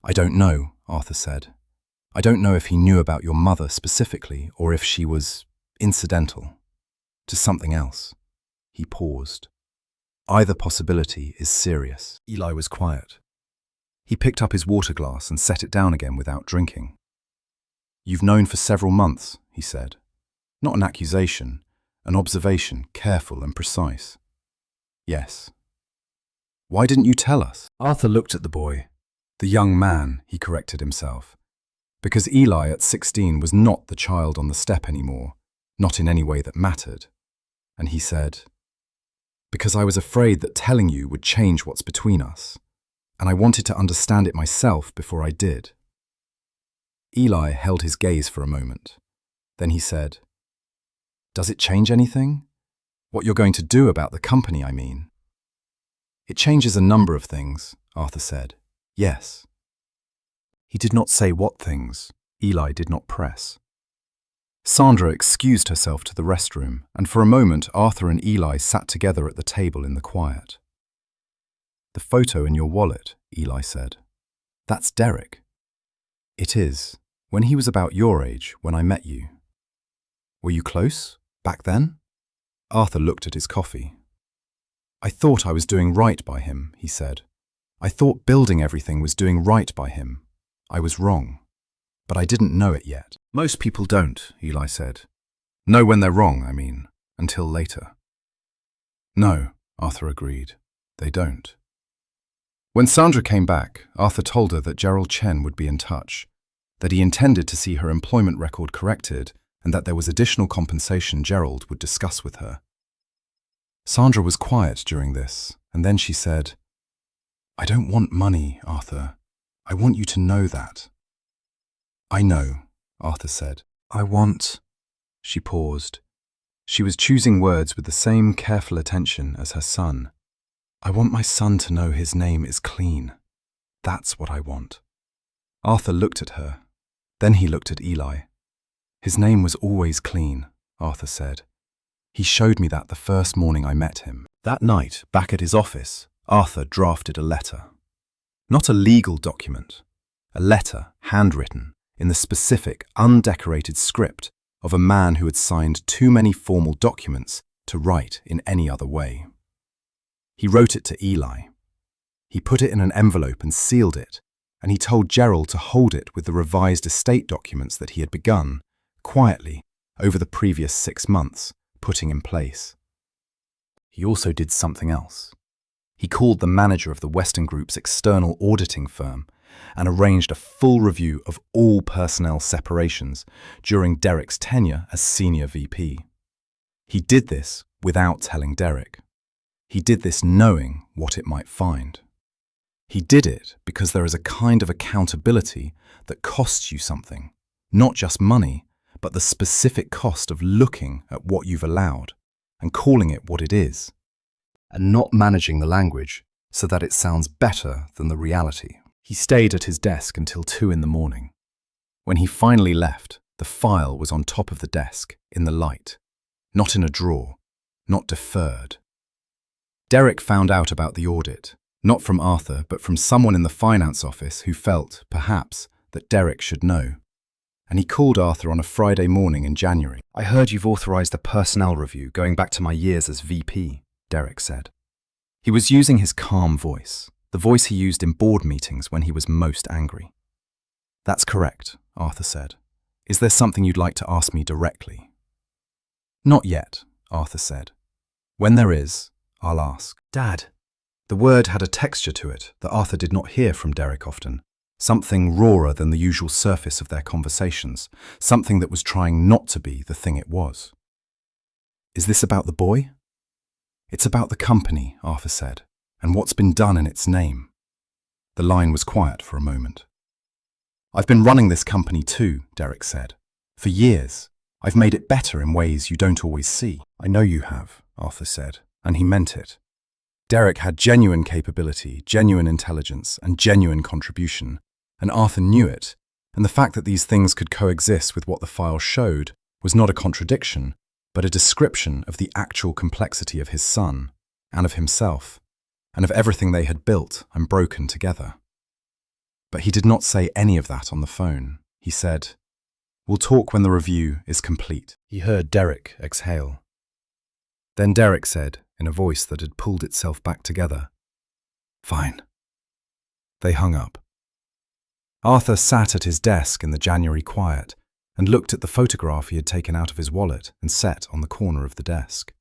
Speaker 1: "I don't know," Arthur said. "I don't know if he knew about your mother specifically or if she was incidental to something else." He paused. "Either possibility is serious." Eli was quiet. He picked up his water glass and set it down again without drinking. "You've known for several months," he said. "Not an accusation, an observation, careful and precise." "Yes." "Why didn't you tell us?" Arthur looked at the boy. The young man, he corrected himself. Because Eli at 16 was not the child on the step anymore, not in any way that mattered. And he said, "Because I was afraid that telling you would change what's between us, and I wanted to understand it myself before I did." Eli held his gaze for a moment. Then he said, "Does it change anything? What you're going to do about the company, I mean?" "It changes a number of things," Arthur said. "Yes." He did not say what things. Eli did not press. Sandra excused herself to the restroom, and for a moment Arthur and Eli sat together at the table in the quiet. "The photo in your wallet," Eli said. "That's Derek." "It is. When he was about your age, when I met you." "Were you close, back then?" Arthur looked at his coffee. "I thought I was doing right by him," he said. "I thought building everything was doing right by him. I was wrong. But I didn't know it yet." "Most people don't," Eli said. "Know when they're wrong, I mean, until later." "No," Arthur agreed. "They don't." When Sandra came back, Arthur told her that Gerald Chen would be in touch, that he intended to see her employment record corrected, and that there was additional compensation Gerald would discuss with her. Sandra was quiet during this, and then she said, "I don't want money, Arthur. I want you to know that." "I know," Arthur said. "I want—" She paused. She was choosing words with the same careful attention as her son. "I want my son to know his name is clean. That's what I want." Arthur looked at her. Then he looked at Eli. "His name was always clean," Arthur said. "He showed me that the first morning I met him." That night, back at his office, Arthur drafted a letter. Not a legal document. A letter, handwritten, in the specific, undecorated script of a man who had signed too many formal documents to write in any other way. He wrote it to Eli. He put it in an envelope and sealed it, and he told Gerald to hold it with the revised estate documents that he had begun, quietly, over the previous 6 months, putting in place. He also did something else. He called the manager of the Western Group's external auditing firm and arranged a full review of all personnel separations during Derek's tenure as senior VP. He did this without telling Derek. He did this knowing what it might find. He did it because there is a kind of accountability that costs you something, not just money, but the specific cost of looking at what you've allowed and calling it what it is, and not managing the language, so that it sounds better than the reality. He stayed at his desk until 2 in the morning. When he finally left, the file was on top of the desk, in the light, not in a drawer, not deferred. Derek found out about the audit, not from Arthur, but from someone in the finance office who felt, perhaps, that Derek should know. And he called Arthur on a Friday morning in January.
Speaker 2: "I heard you've authorized a personnel review going back to my years as VP, Derek said. He was using his calm voice, the voice he used in board meetings when he was most angry. "That's correct," Arthur said. "Is there something you'd like to ask me directly?" "Not yet," Arthur said. "When there is, I'll ask." "Dad." The word had a texture to it that Arthur did not hear from Derek often, something rawer than the usual surface of their conversations, something that was trying not to be the thing it was. "Is this about the boy?" "It's about the company," Arthur said, "and what's been done in its name." The line was quiet for a moment. "I've been running this company too," Derek said. "For years. I've made it better in ways you don't always see." "I know you have," Arthur said, and he meant it. Derek had genuine capability, genuine intelligence, and genuine contribution, and Arthur knew it, and the fact that these things could coexist with what the file showed was not a contradiction, but a description of the actual complexity of his son, and of himself, and of everything they had built and broken together. But he did not say any of that on the phone. He said, "We'll talk when the review is complete." He heard Derek exhale. Then Derek said, in a voice that had pulled itself back together, "Fine." They hung up. Arthur sat at his desk in the January quiet and looked at the photograph he had taken out of his wallet and set on the corner of the desk.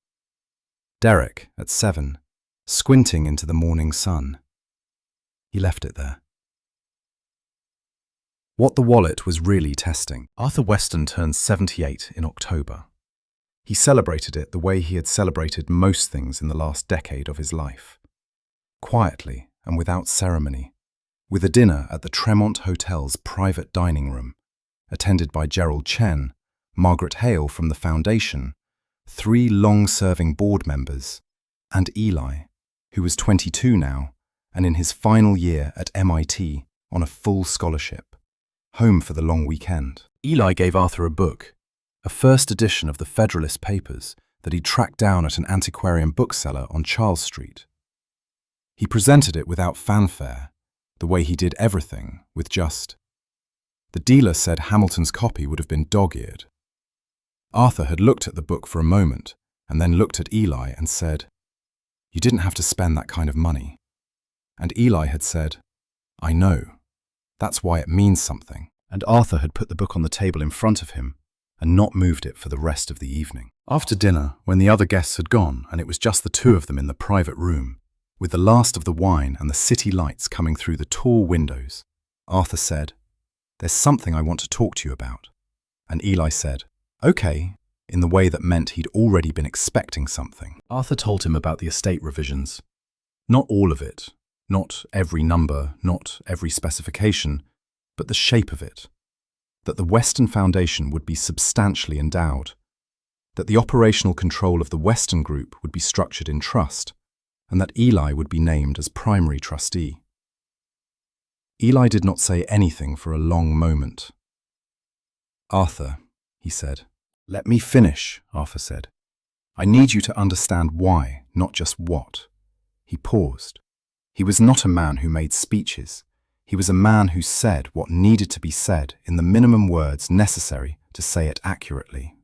Speaker 2: Derek, at 7, squinting into the morning sun. He left it there. What the wallet was really testing. Arthur Weston turned 78 in October. He celebrated it the way he had celebrated most things in the last decade of his life. Quietly and without ceremony, with a dinner at the Tremont Hotel's private dining room, attended by Gerald Chen, Margaret Hale from the Foundation, 3 long-serving board members, and Eli, who was 22 now and in his final year at MIT on a full scholarship, home for the long weekend. Eli gave Arthur a book, a first edition of the Federalist Papers that he tracked down at an antiquarian bookseller on Charles Street. He presented it without fanfare, the way he did everything, with just. The dealer said Hamilton's copy would have been dog-eared. Arthur had looked at the book for a moment and then looked at Eli and said, "You didn't have to spend that kind of money." And Eli had said, "I know. That's why it means something." And Arthur had put the book on the table in front of him and not moved it for the rest of the evening. After dinner, when the other guests had gone and it was just the 2 of them in the private room, with the last of the wine and the city lights coming through the tall windows, Arthur said, "There's something I want to talk to you about." And Eli said, "Okay," in the way that meant he'd already been expecting something. Arthur told him about the estate revisions. Not all of it, not every number, not every specification, but the shape of it. That the Weston Foundation would be substantially endowed, that the operational control of the Weston Group would be structured in trust, and that Eli would be named as primary trustee. Eli did not say anything for a long moment. "Arthur," he said. "Let me finish," Arthur said. "I need you to understand why, not just what." He paused. He was not a man who made speeches. He was a man who said what needed to be said in the minimum words necessary to say it accurately.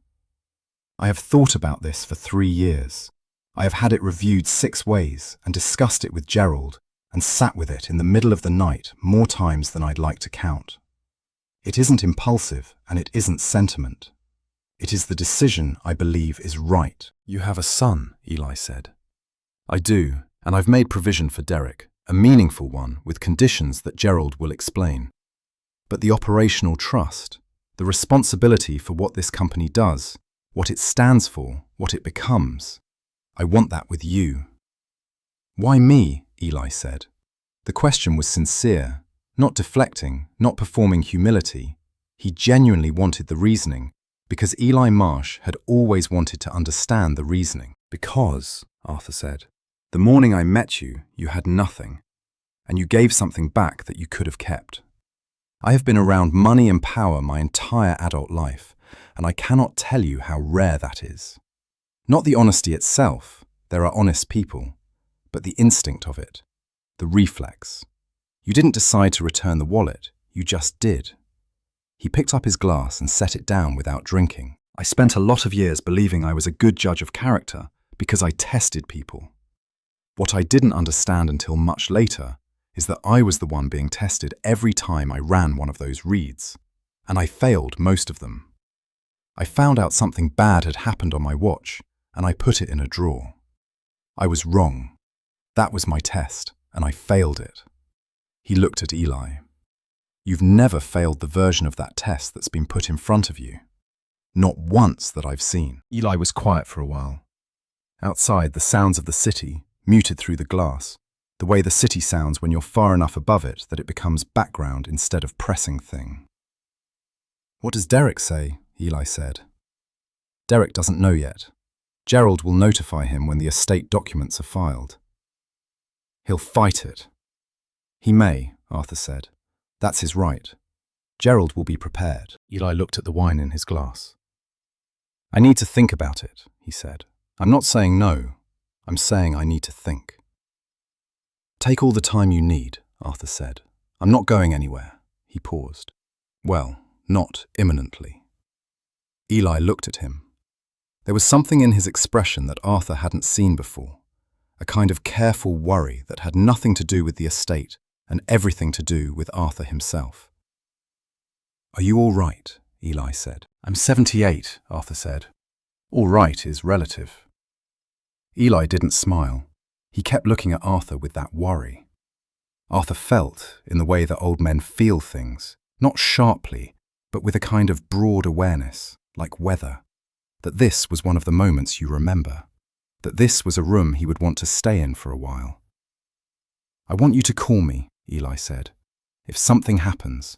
Speaker 2: "I have thought about this for 3 years. I have had it reviewed 6 ways and discussed it with Gerald and sat with it in the middle of the night more times than I'd like to count. It isn't impulsive and it isn't sentiment. It is the decision I believe is right." "You have a son," Eli said. "I do, and I've made provision for Derek, a meaningful one with conditions that Gerald will explain. But the operational trust, the responsibility for what this company does, what it stands for, what it becomes, I want that with you." "Why me?" Eli said. The question was sincere, not deflecting, not performing humility. He genuinely wanted the reasoning, because Eli Marsh had always wanted to understand the reasoning. "Because," Arthur said, The morning I met you, you had nothing, and you gave something back that you could have kept. I have been around money and power my entire adult life, and I cannot tell you how rare that is. Not the honesty itself, there are honest people, but the instinct of it, the reflex. You didn't decide to return the wallet, you just did. He picked up his glass and set it down without drinking. I spent a lot of years believing I was a good judge of character because I tested people. What I didn't understand until much later is that I was the one being tested every time I ran one of those reads, and I failed most of them. I found out something bad had happened on my watch, and I put it in a drawer. I was wrong. That was my test, and I failed it. He looked at Eli. You've never failed the version of that test that's been put in front of you. Not once that I've seen. Eli was quiet for a while. Outside, the sounds of the city, muted through the glass, the way the city sounds when you're far enough above it that it becomes background instead of pressing thing. What does Derek say? Eli said. Derek doesn't know yet. Gerald will notify him when the estate documents are filed. He'll fight it. He may, Arthur said. That's his right. Gerald will be prepared. Eli looked at the wine in his glass. I need to think about it, he said. I'm not saying no. I'm saying I need to think. Take all the time you need, Arthur said. I'm not going anywhere. He paused. Well, not imminently. Eli looked at him. There was something in his expression that Arthur hadn't seen before, a kind of careful worry that had nothing to do with the estate and everything to do with Arthur himself. Are you all right? Eli said. I'm 78, Arthur said. All right is relative. Eli didn't smile. He kept looking at Arthur with that worry. Arthur felt, in the way that old men feel things, not sharply, but with a kind of broad awareness, like weather, that this was one of the moments you remember, that this was a room he would want to stay in for a while. I want you to call me, Eli said. If something happens,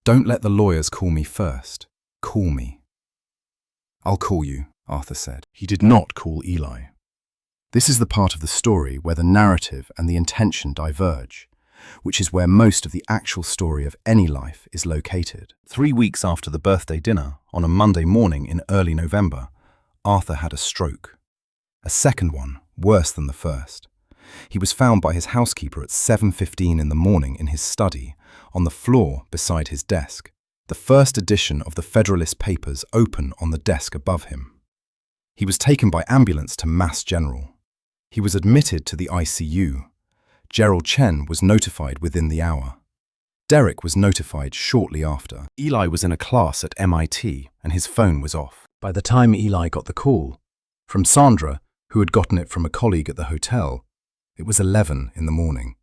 Speaker 2: don't let the lawyers call me first. Call me. I'll call you, Arthur said. He did not call Eli. This is the part of the story where the narrative and the intention diverge, which is where most of the actual story of any life is located. 3 weeks after the birthday dinner, on a Monday morning in early November, Arthur had a stroke. A second one, worse than the first. He was found by his housekeeper at 7:15 in the morning in his study, on the floor beside his desk, the first edition of the Federalist Papers open on the desk above him. He was taken by ambulance to Mass General. He was admitted to the ICU. Gerald Chen was notified within the hour. Derek was notified shortly after. Eli was in a class at MIT and his phone was off. By the time Eli got the call, from Sandra, who had gotten it from a colleague at the hotel, it was 11 in the morning.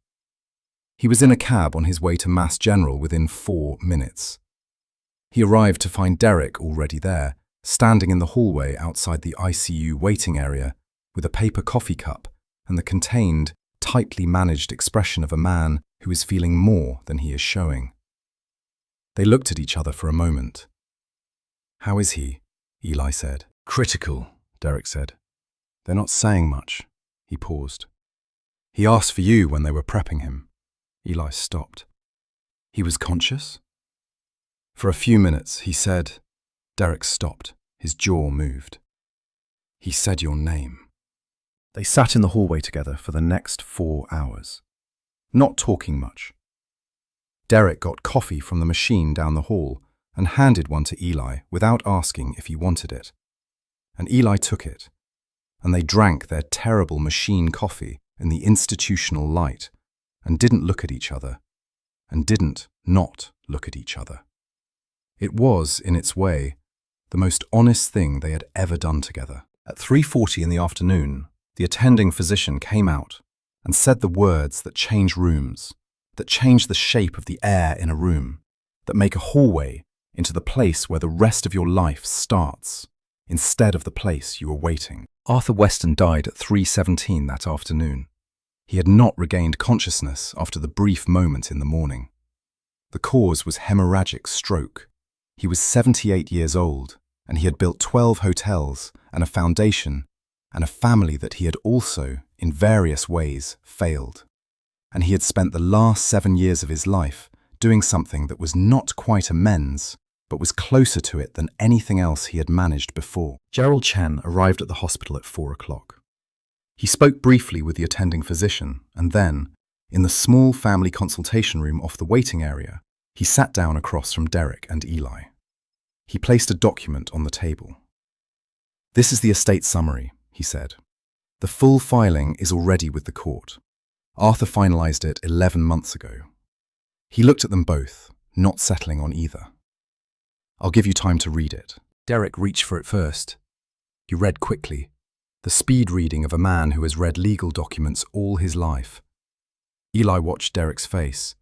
Speaker 2: He was in a cab on his way to Mass General within 4 minutes. He arrived to find Derek already there, standing in the hallway outside the ICU waiting area with a paper coffee cup and the contained, tightly managed expression of a man who is feeling more than he is showing. They looked at each other for a moment. How is he? Eli said. Critical, Derek said. They're not saying much. He paused. He asked for you when they were prepping him. Eli stopped. He was conscious? For a few minutes, he said. Derek stopped. His jaw moved. He said your name. They sat in the hallway together for the next 4 hours, not talking much. Derek got coffee from the machine down the hall and handed one to Eli without asking if he wanted it. And Eli took it, and they drank their terrible machine coffee in the institutional light and didn't look at each other, and didn't not look at each other. It was, in its way, the most honest thing they had ever done together. At 3:40 in the afternoon, the attending physician came out and said the words that change rooms, that change the shape of the air in a room, that make a hallway into the place where the rest of your life starts, instead of the place you were waiting. Arthur Weston died at 3:17 that afternoon. He had not regained consciousness after the brief moment in the morning. The cause was hemorrhagic stroke. He was 78 years old, and he had built 12 hotels and a foundation
Speaker 1: and a family that he had also, in various ways, failed. And he had spent the last 7 years of his life doing something that was not quite amends, but was closer to it than anything else he had managed before. Gerald Chen arrived at the hospital at 4 o'clock. He spoke briefly with the attending physician, and then, in the small family consultation room off the waiting area, he sat down across from Derek and Eli. He placed a document on the table. "This is the estate summary," he said. "The full filing is already with the court. Arthur finalized it 11 months ago." He looked at them both, not settling on either. "I'll give you time to read it." Derek reached for it first. He read quickly, the speed reading of a man who has read legal documents all his life. Eli watched Derek's face.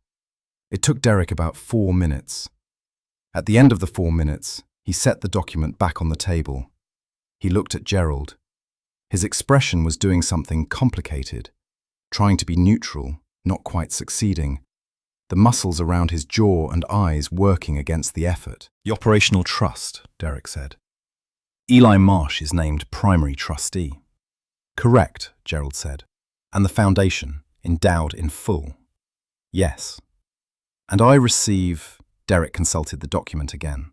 Speaker 1: It took Derek about 4 minutes. At the end of the 4 minutes, he set the document back on the table. He looked at Gerald. His expression was doing something complicated, trying to be neutral, not quite succeeding. The muscles around his jaw and eyes working against the effort. "The operational trust," Derek said. "Eli Marsh is named primary trustee." "Correct," Gerald said. "And the foundation, endowed in full." "Yes." "And I receive," Derek consulted the document again,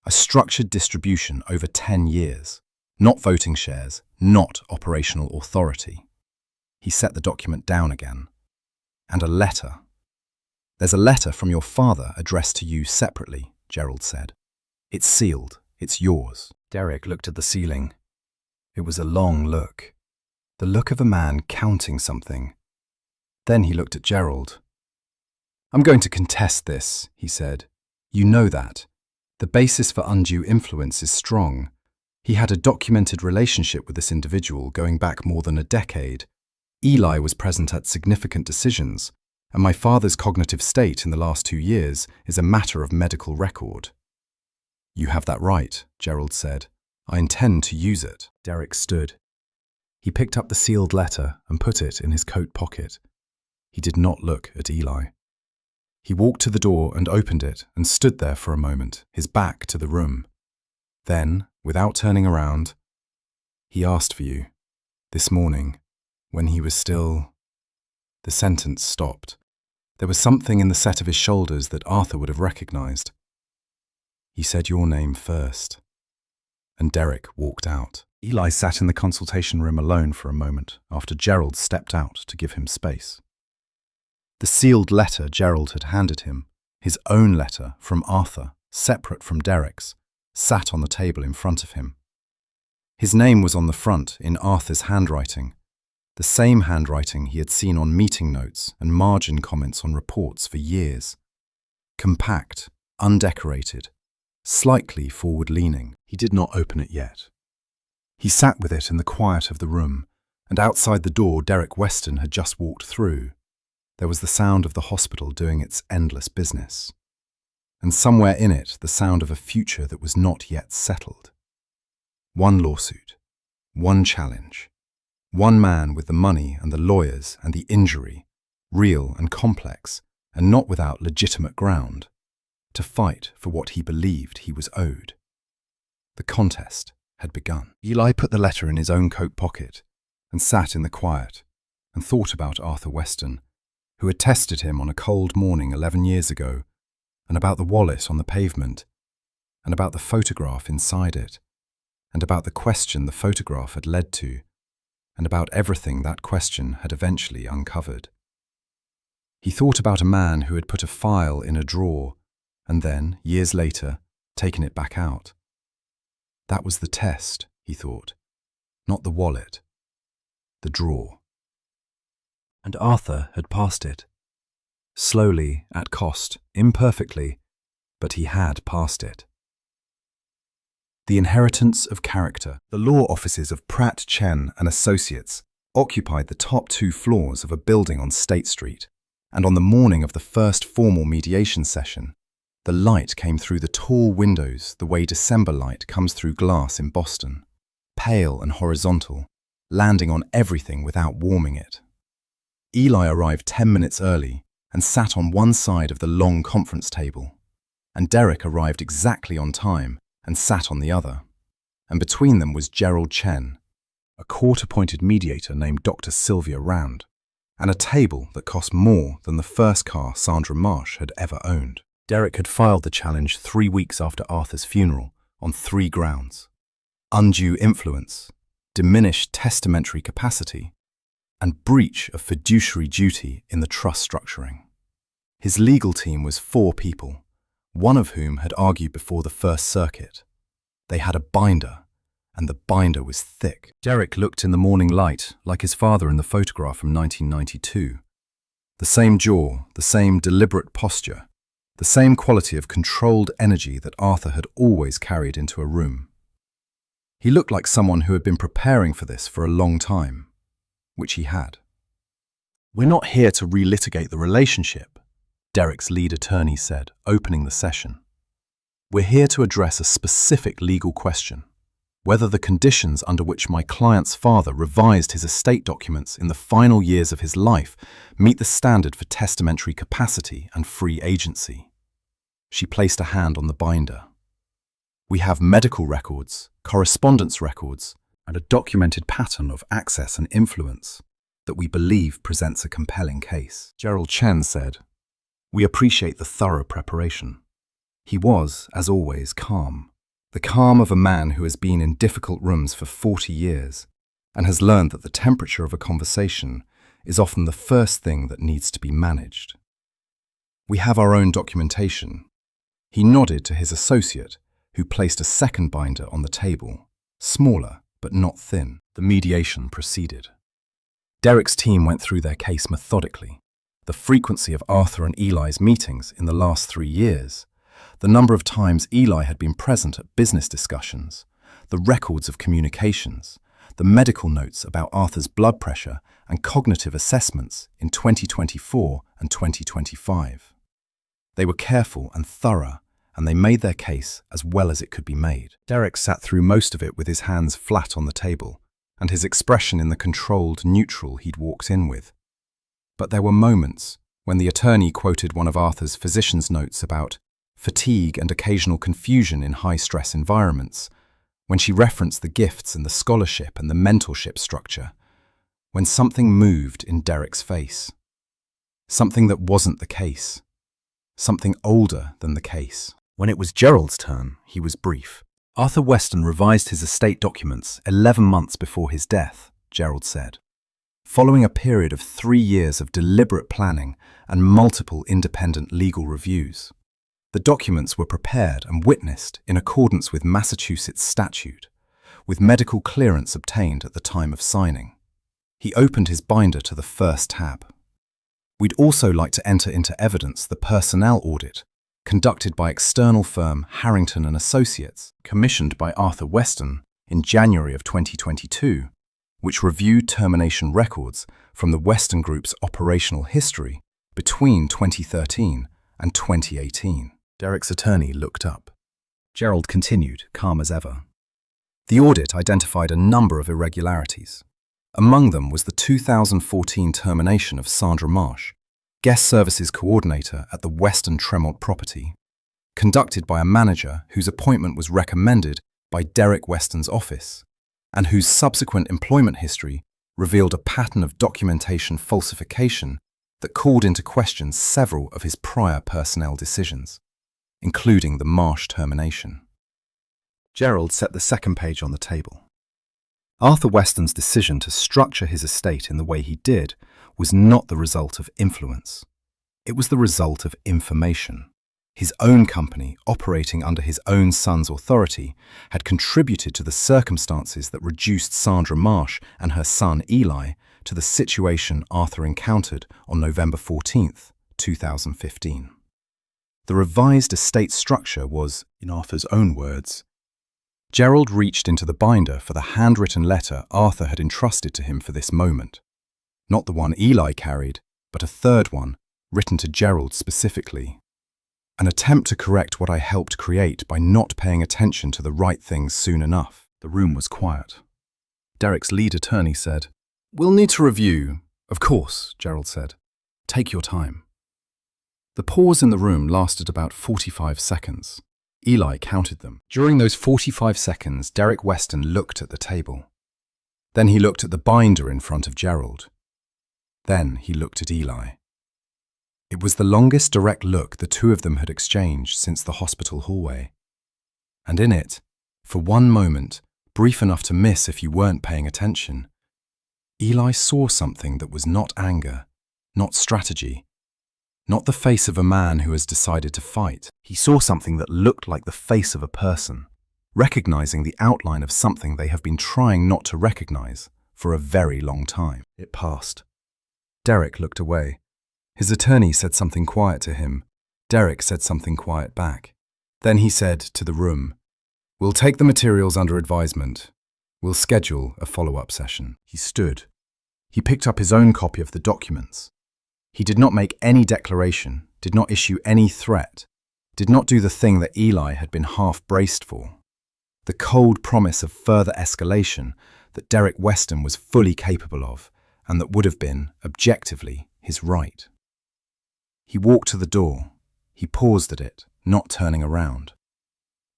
Speaker 1: "a structured distribution over 10 years. Not voting shares, not operational authority." He set the document down again. "And a letter." "There's a letter from your father addressed to you separately," Gerald said. "It's sealed. It's yours." Derek looked at the ceiling. It was a long look. The look of a man counting something. Then he looked at Gerald. "I'm going to contest this," he said. "You know that. The basis for undue influence is strong. He had a documented relationship with this individual going back more than a decade. Eli was present at significant decisions, and my father's cognitive state in the last 2 years is a matter of medical record." "You have that right," Gerald said. "I intend to use it." Derek stood. He picked up the sealed letter and put it in his coat pocket. He did not look at Eli. He walked to the door and opened it and stood there for a moment, his back to the room. Then, without turning around, "He asked for you, this morning, when he was still—" The sentence stopped. There was something in the set of his shoulders that Arthur would have recognized. "He said your name first." And Derek walked out. Eli sat in the consultation room alone for a moment after Gerald stepped out to give him space. The sealed letter Gerald had handed him, his own letter from Arthur, separate from Derek's, sat on the table in front of him. His name was on the front in Arthur's handwriting, the same handwriting he had seen on meeting notes and margin comments on reports for years. Compact, undecorated, slightly forward-leaning. He did not open it yet. He sat with it in the quiet of the room, and outside the door Derek Weston had just walked through. There was the sound of the hospital doing its endless business, and somewhere in it the sound of a future that was not yet settled. One lawsuit, one challenge, one man with the money and the lawyers and the injury, real and complex, and not without legitimate ground, to fight for what he believed he was owed. The contest had begun. Eli put the letter in his own coat pocket and sat in the quiet and thought about Arthur Weston, who had tested him on a cold morning 11 years ago, and about the wallet on the pavement, and about the photograph inside it, and about the question the photograph had led to, and about everything that question had eventually uncovered. He thought about a man who had put a file in a drawer, and then, years later, taken it back out. That was the test, he thought, not the wallet, the drawer. And Arthur had passed it. Slowly, at cost, imperfectly, but he had passed it. The inheritance of character. The law offices of Pratt, Chen and Associates occupied the top 2 floors of a building on State Street, and on the morning of the first formal mediation session, the light came through the tall windows the way December light comes through glass in Boston, pale and horizontal, landing on everything without warming it. Eli arrived 10 minutes early and sat on one side of the long conference table, and Derek arrived exactly on time and sat on the other, and between them was Gerald Chen,
Speaker 2: a court-appointed mediator named Dr. Sylvia Round, and a table that cost more than the first car Sandra Marsh had ever owned. Derek had filed the challenge 3 weeks after Arthur's funeral on 3 grounds: undue influence, diminished testamentary capacity, and breach of fiduciary duty in the trust structuring. His legal team was 4 people, one of whom had argued before the First Circuit. They had a binder, and the binder was thick. Derek looked in the morning light like his father in the photograph from 1992. The same jaw, the same deliberate posture, the same quality of controlled energy that Arthur had always carried into a room. He looked like someone who had been preparing for this for a long time, which he had. "We're not here to relitigate the relationship," Derek's lead attorney said, opening the session. "We're here to address a specific legal question: whether the conditions under which my client's father revised his estate documents in the final years of his life meet the standard for testamentary capacity and free agency." She placed a hand on the binder. "We have medical records, correspondence records, and a documented pattern of access and influence that we believe presents a compelling case," Gerald Chen said. "We appreciate the thorough preparation." He was, as always, calm. The calm of a man who has been in difficult rooms for 40 years and has learned that the temperature of a conversation is often the first thing that needs to be managed. "We have our own documentation." He nodded to his associate, who placed a second binder on the table, smaller but not thin. The mediation proceeded. Derek's team went through their case methodically: the frequency of Arthur and Eli's meetings in the last 3 years, the number of times Eli had been present at business discussions, the records of communications, the medical notes about Arthur's blood pressure and cognitive assessments in 2024 and 2025. They were careful and thorough, and they made their case as well as it could be made. Derek sat through most of it with his hands flat on the table, and his expression in the controlled neutral he'd walked in with. But there were moments when the attorney quoted one of Arthur's physician's notes about fatigue and occasional confusion in high-stress environments, when she referenced the gifts and the scholarship and the mentorship structure, when something moved in Derek's face. Something that wasn't the case. Something older than the case. When it was Gerald's turn, he was brief. "Arthur Weston revised his estate documents 11 months before his death," Gerald said, "following a period of 3 years of deliberate planning and multiple independent legal reviews. The documents were prepared and witnessed in accordance with Massachusetts statute, with medical clearance obtained at the time of signing." He opened his binder to the first tab. "We'd also like to enter into evidence the personnel audit conducted by external firm Harrington & Associates, commissioned by Arthur Weston in January of 2022, which reviewed termination records from the Weston Group's operational history between 2013 and 2018. Derek's attorney looked up. Gerald continued, calm as ever. "The audit identified a number of irregularities. Among them was the 2014 termination of Sandra Marsh, Guest Services Coordinator at the Weston Tremont property, conducted by a manager whose appointment was recommended by Derek Weston's office, and whose subsequent employment history revealed a pattern of documentation falsification that called into question several of his prior personnel decisions, including the Marsh termination." Gerald set the second page on the table. Arthur Weston's decision to structure his estate in the way he did was not the result of influence. It was the result of information. His own company, operating under his own son's authority, had contributed to the circumstances that reduced Sandra Marsh and her son Eli to the situation Arthur encountered on November 14th, 2015. The revised estate structure was, in Arthur's own words, Gerald reached into the binder for the handwritten letter Arthur had entrusted to him for this moment. Not the one Eli carried, but a third one, written to Gerald specifically. An attempt to correct what I helped create by not paying attention to the right things soon enough. The room was quiet. Derek's lead attorney said, "We'll need to review." "Of course," Gerald said. "Take your time." The pause in the room lasted about 45 seconds. Eli counted them. During those 45 seconds, Derek Weston looked at the table. Then he looked at the binder in front of Gerald. Then he looked at Eli. It was the longest direct look the two of them had exchanged since the hospital hallway. And in it, for one moment, brief enough to miss if you weren't paying attention, Eli saw something that was not anger, not strategy, not the face of a man who has decided to fight. He saw something that looked like the face of a person, recognizing the outline of something they have been trying not to recognize for a very long time. It passed. Derek looked away. His attorney said something quiet to him. Derek said something quiet back. Then he said to the room, "We'll take the materials under advisement. We'll schedule a follow-up session." He stood. He picked up his own copy of the documents. He did not make any declaration, did not issue any threat, did not do the thing that Eli had been half braced for. The cold promise of further escalation that Derek Weston was fully capable of, and that would have been, objectively, his right. He walked to the door. He paused at it, not turning around.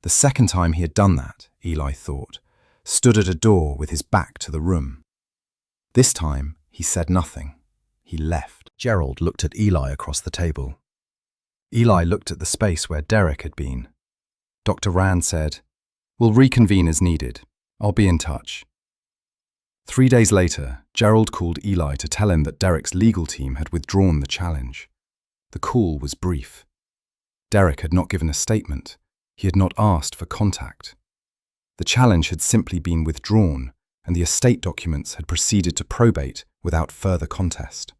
Speaker 2: The second time he had done that, Eli thought, stood at a door with his back to the room. This time, he said nothing. He left. Gerald looked at Eli across the table. Eli looked at the space where Derek had been. Dr. Rand said, "We'll reconvene as needed. I'll be in touch." 3 days later, Gerald called Eli to tell him that Derek's legal team had withdrawn the challenge. The call was brief. Derek had not given a statement. He had not asked for contact. The challenge had simply been withdrawn, and the estate documents had proceeded to probate without further contest.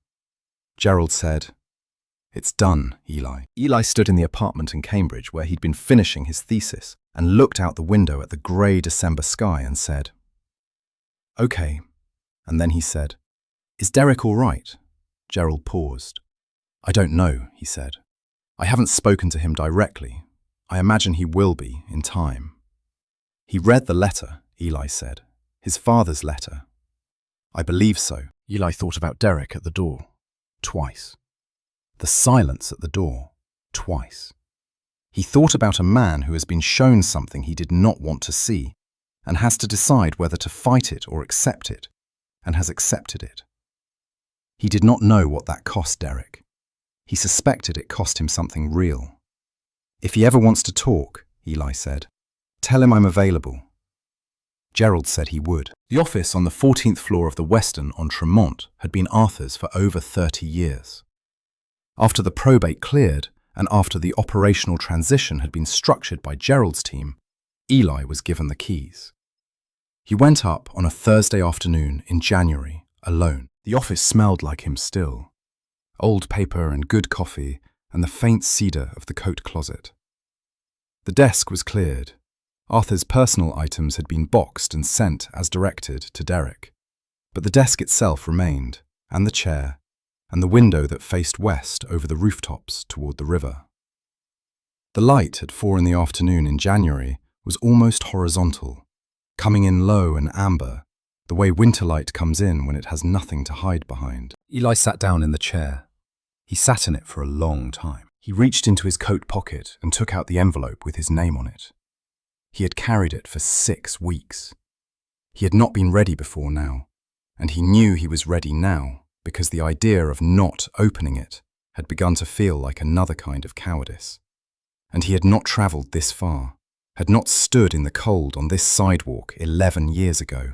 Speaker 2: Gerald said, "It's done, Eli." Eli stood in the apartment in Cambridge where he'd been finishing his thesis and looked out the window at the grey December sky and said, "Okay." And then he said, "Is Derek all right?" Gerald paused. "I don't know," he said. "I haven't spoken to him directly. I imagine he will be in time." "He read the letter," Eli said. "His father's letter." "I believe so." Eli thought about Derek at the door. Twice. The silence at the door. Twice. He thought about a man who has been shown something he did not want to see, and has to decide whether to fight it or accept it, and has accepted it. He did not know what that cost Derek. He suspected it cost him something real. "If he ever wants to talk," Eli said, "tell him I'm available." Gerald said he would. The office on the 14th floor of the Weston on Tremont had been Arthur's for over 30 years. After the probate cleared, and after the operational transition had been structured by Gerald's team, Eli was given the keys. He went up on a Thursday afternoon in January, alone. The office smelled like him still. Old paper and good coffee and the faint cedar of the coat closet. The desk was cleared. Arthur's personal items had been boxed and sent as directed to Derek. But the desk itself remained, and the chair, and the window that faced west over the rooftops toward the river. The light at 4 in the afternoon in January was almost horizontal, coming in low and amber, the way winter light comes in when it has nothing to hide behind. Eli sat down in the chair. He sat in it for a long time. He reached into his coat pocket and took out the envelope with his name on it. He had carried it for 6 weeks. He had not been ready before now, and he knew he was ready now because the idea of not opening it had begun to feel like another kind of cowardice. And he had not travelled this far, had not stood in the cold on this sidewalk 11 years ago,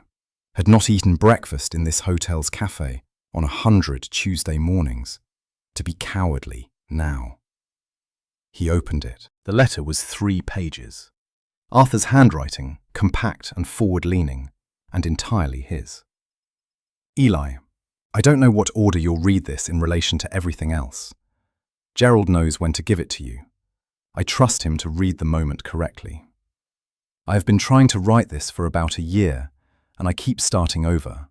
Speaker 2: had not eaten breakfast in this hotel's cafe on 100 Tuesday mornings, to be cowardly now. He opened it. The letter was 3 pages. Arthur's handwriting, compact and forward-leaning, and entirely his. "Eli, I don't know what order you'll read this in relation to everything else. Gerald knows when to give it to you. I trust him to read the moment correctly. I have been trying to write this for about a year, and I keep starting over.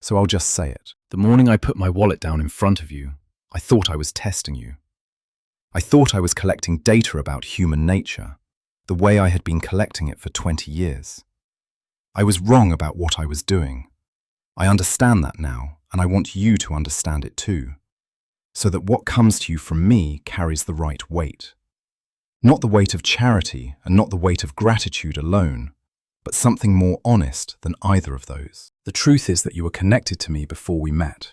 Speaker 2: So I'll just say it. The morning I put my wallet down in front of you, I thought I was testing you. I thought I was collecting data about human nature, the way I had been collecting it for 20 years. I was wrong about what I was doing. I understand that now, and I want you to understand it too, so that what comes to you from me carries the right weight. Not the weight of charity and not the weight of gratitude alone, but something more honest than either of those. The truth is that you were connected to me before we met.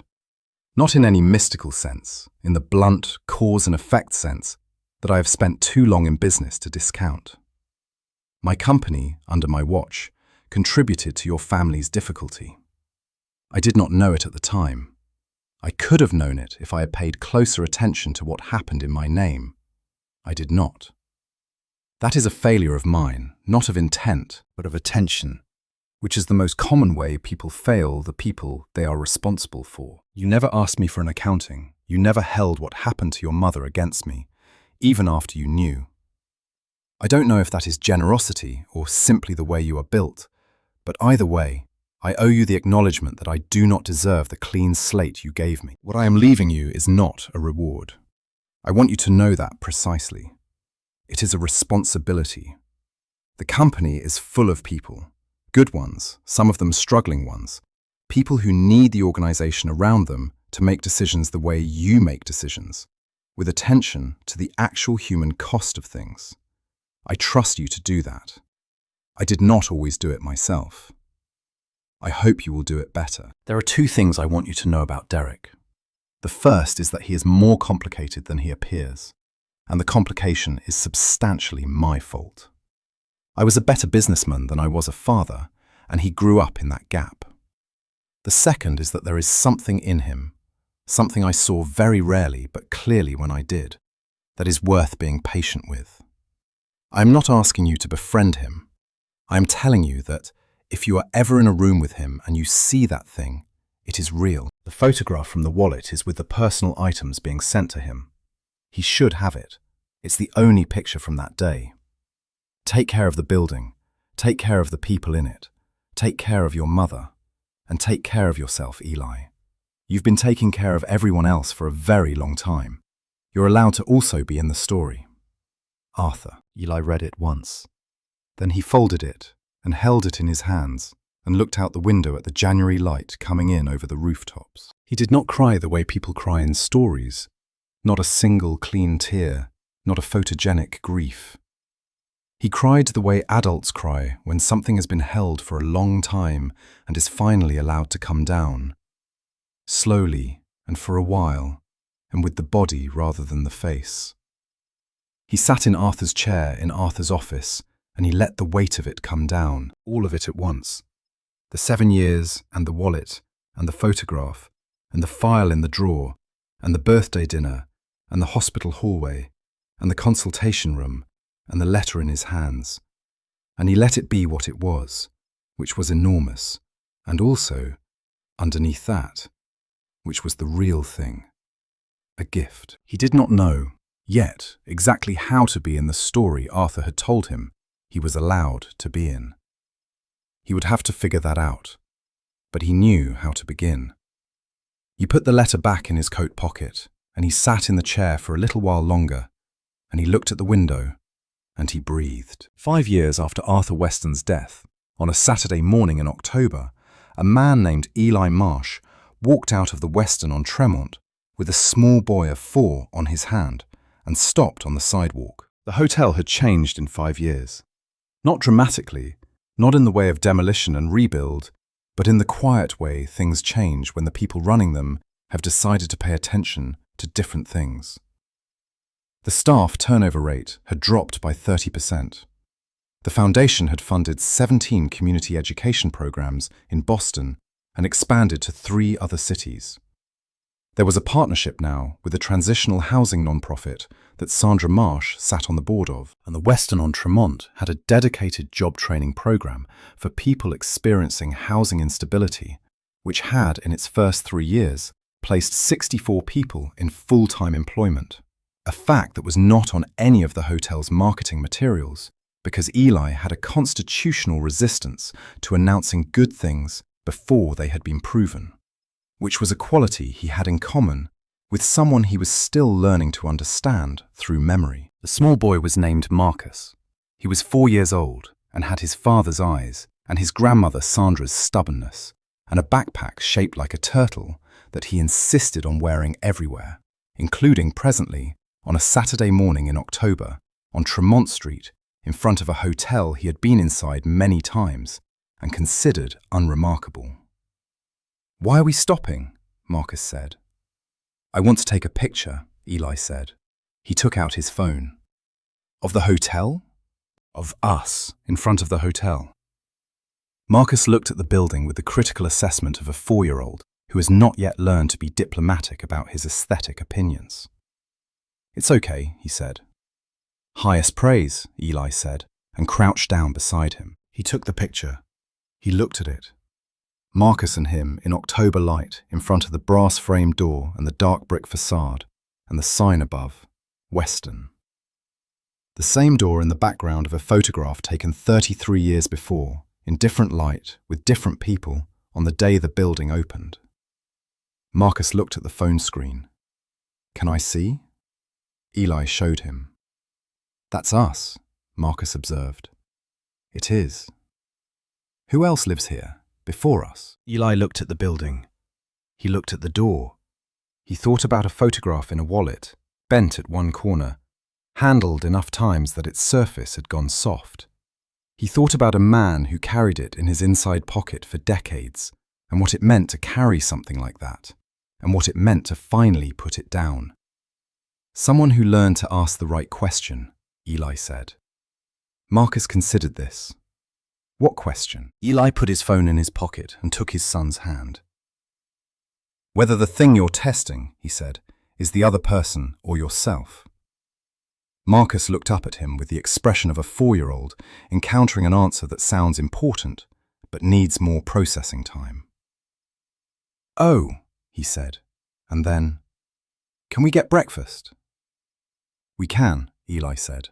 Speaker 2: Not in any mystical sense, in the blunt cause and effect sense that I have spent too long in business to discount. My company, under my watch, contributed to your family's difficulty. I did not know it at the time. I could have known it if I had paid closer attention to what happened in my name. I did not. That is a failure of mine, not of intent, but of attention, which is the most common way people fail the people they are responsible for. You never asked me for an accounting. You never held what happened to your mother against me, even after you knew. I don't know if that is generosity or simply the way you are built, but either way, I owe you the acknowledgement that I do not deserve the clean slate you gave me. What I am leaving you is not a reward. I want you to know that precisely. It is a responsibility. The company is full of people, good ones, some of them struggling ones, people who need the organization around them to make decisions the way you make decisions, with attention to the actual human cost of things. I trust you to do that. I did not always do it myself. I hope you will do it better. There are two things I want you to know about Derek. The first is that he is more complicated than he appears, and the complication is substantially my fault. I was a better businessman than I was a father, and he grew up in that gap. The second is that there is something in him, something I saw very rarely but clearly when I did, that is worth being patient with. I am not asking you to befriend him. I am telling you that if you are ever in a room with him and you see that thing, it is real. The photograph from the wallet is with the personal items being sent to him. He should have it. It's the only picture from that day. Take care of the building. Take care of the people in it. Take care of your mother. And take care of yourself, Eli. You've been taking care of everyone else for a very long time. You're allowed to also be in the story. Arthur. Eli read it once. Then he folded it and held it in his hands and looked out the window at the January light coming in over the rooftops. He did not cry the way people cry in stories. Not a single clean tear, not a photogenic grief. He cried the way adults cry when something has been held for a long time and is finally allowed to come down. Slowly and for a while, and with the body rather than the face. He sat in Arthur's chair in Arthur's office, and he let the weight of it come down, all of it at once. The 7 years, and the wallet, and the photograph, and the file in the drawer, and the birthday dinner, and the hospital hallway, and the consultation room, and the letter in his hands. And he let it be what it was, which was enormous, and also, underneath that, which was the real thing, a gift. He did not know, yet, exactly how to be in the story Arthur had told him he was allowed to be in. He would have to figure that out, but he knew how to begin. He put the letter back in his coat pocket, and he sat in the chair for a little while longer, and he looked at the window, and he breathed. 5 years after Arthur Weston's death, on a Saturday morning in October, a man named Eli Marsh walked out of the Weston on Tremont with a small boy of 4 on his hand and stopped on the sidewalk. The hotel had changed in 5 years. Not dramatically, not in the way of demolition and rebuild, but in the quiet way things change when the people running them have decided to pay attention to different things. The staff turnover rate had dropped by 30%. The foundation had funded 17 community education programs in Boston and expanded to 3 other cities. There was a partnership now with a transitional housing nonprofit that Sandra Marsh sat on the board of, and the Weston on Tremont had a dedicated job training program for people experiencing housing instability, which had, in its first 3 years, placed 64 people in full-time employment, a fact that was not on any of the hotel's marketing materials, because Eli had a constitutional resistance to announcing good things before they had been proven, which was a quality he had in common with someone he was still learning to understand through memory. The small boy was named Marcus. He was 4 years old and had his father's eyes and his grandmother Sandra's stubbornness, and a backpack shaped like a turtle that he insisted on wearing everywhere, including presently on a Saturday morning in October on Tremont Street in front of a hotel he had been inside many times and considered unremarkable. "Why are we stopping?" Marcus said. "I want to take a picture," Eli said. He took out his phone. "Of the hotel?" "Of us, in front of the hotel." Marcus looked at the building with the critical assessment of a 4-year-old who has not yet learned to be diplomatic about his aesthetic opinions. "It's okay," he said. "Highest praise," Eli said, and crouched down beside him. He took the picture. He looked at it. Marcus and him in October light in front of the brass-framed door and the dark brick facade, and the sign above, Western. The same door in the background of a photograph taken 33 years before, in different light, with different people, on the day the building opened. Marcus looked at the phone screen. "Can I see?" Eli showed him. "That's us," Marcus observed. "It is. Who else lives here, before us?" Eli looked at the building. He looked at the door. He thought about a photograph in a wallet, bent at one corner, handled enough times that its surface had gone soft. He thought about a man who carried it in his inside pocket for decades, and what it meant to carry something like that, and what it meant to finally put it down. "Someone who learned to ask the right question," Eli said. Marcus considered this. "What question?" Eli put his phone in his pocket and took his son's hand. "Whether the thing you're testing," he said, "is the other person or yourself." Marcus looked up at him with the expression of a 4-year-old encountering an answer that sounds important, but needs more processing time. "Oh," he said, and then, "Can we get breakfast?" "We can," Eli said.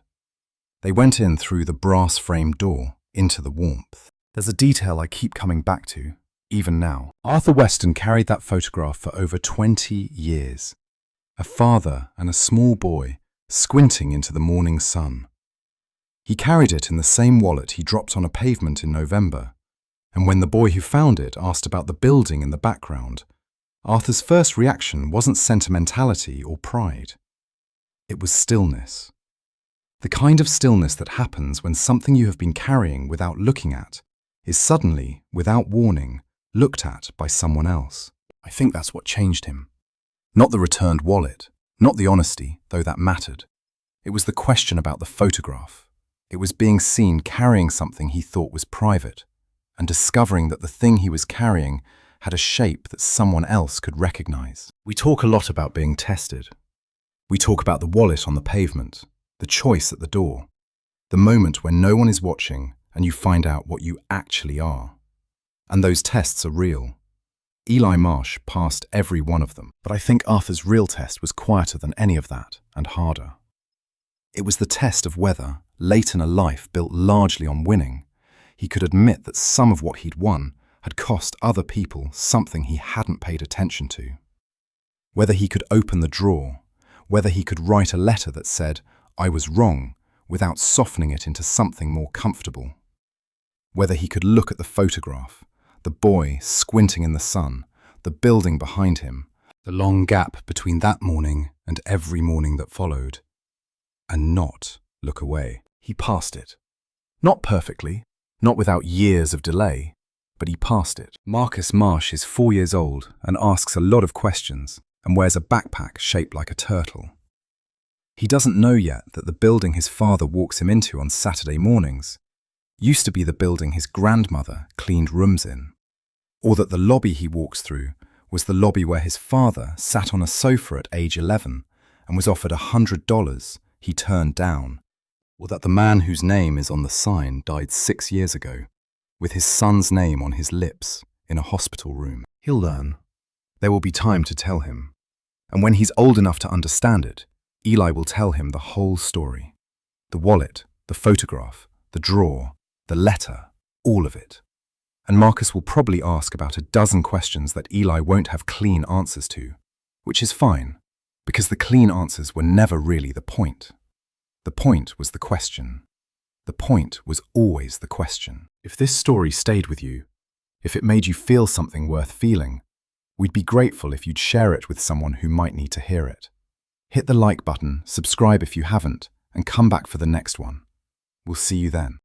Speaker 2: They went in through the brass-framed door, into the warmth. There's a detail I keep coming back to, even now. Arthur Weston carried that photograph for over 20 years. A father and a small boy squinting into the morning sun. He carried it in the same wallet he dropped on a pavement in November, and when the boy who found it asked about the building in the background, Arthur's first reaction wasn't sentimentality or pride. It was stillness. The kind of stillness that happens when something you have been carrying without looking at is suddenly, without warning, looked at by someone else. I think that's what changed him. Not the returned wallet, not the honesty, though that mattered. It was the question about the photograph. It was being seen carrying something he thought was private, and discovering that the thing he was carrying had a shape that someone else could recognize. We talk a lot about being tested. We talk about the wallet on the pavement, the choice at the door, the moment when no one is watching and you find out what you actually are. And those tests are real. Eli Marsh passed every one of them, but I think Arthur's real test was quieter than any of that and harder. It was the test of whether, late in a life built largely on winning, he could admit that some of what he'd won had cost other people something he hadn't paid attention to. Whether he could open the drawer, whether he could write a letter that said, "I was wrong," without softening it into something more comfortable. Whether he could look at the photograph, the boy squinting in the sun, the building behind him, the long gap between that morning and every morning that followed, and not look away. He passed it. Not perfectly, not without years of delay, but he passed it. Marcus Marsh is 4 years old and asks a lot of questions and wears a backpack shaped like a turtle. He doesn't know yet that the building his father walks him into on Saturday mornings used to be the building his grandmother cleaned rooms in, or that the lobby he walks through was the lobby where his father sat on a sofa at age 11 and was offered $100 he turned down, or that the man whose name is on the sign died 6 years ago, with his son's name on his lips in a hospital room. He'll learn. There will be time to tell him. And when he's old enough to understand it, Eli will tell him the whole story. The wallet, the photograph, the drawer, the letter, all of it. And Marcus will probably ask about a dozen questions that Eli won't have clean answers to, which is fine, because the clean answers were never really the point. The point was the question. The point was always the question. If this story stayed with you, if it made you feel something worth feeling, we'd be grateful if you'd share it with someone who might need to hear it. Hit the like button, subscribe if you haven't, and come back for the next one. We'll see you then.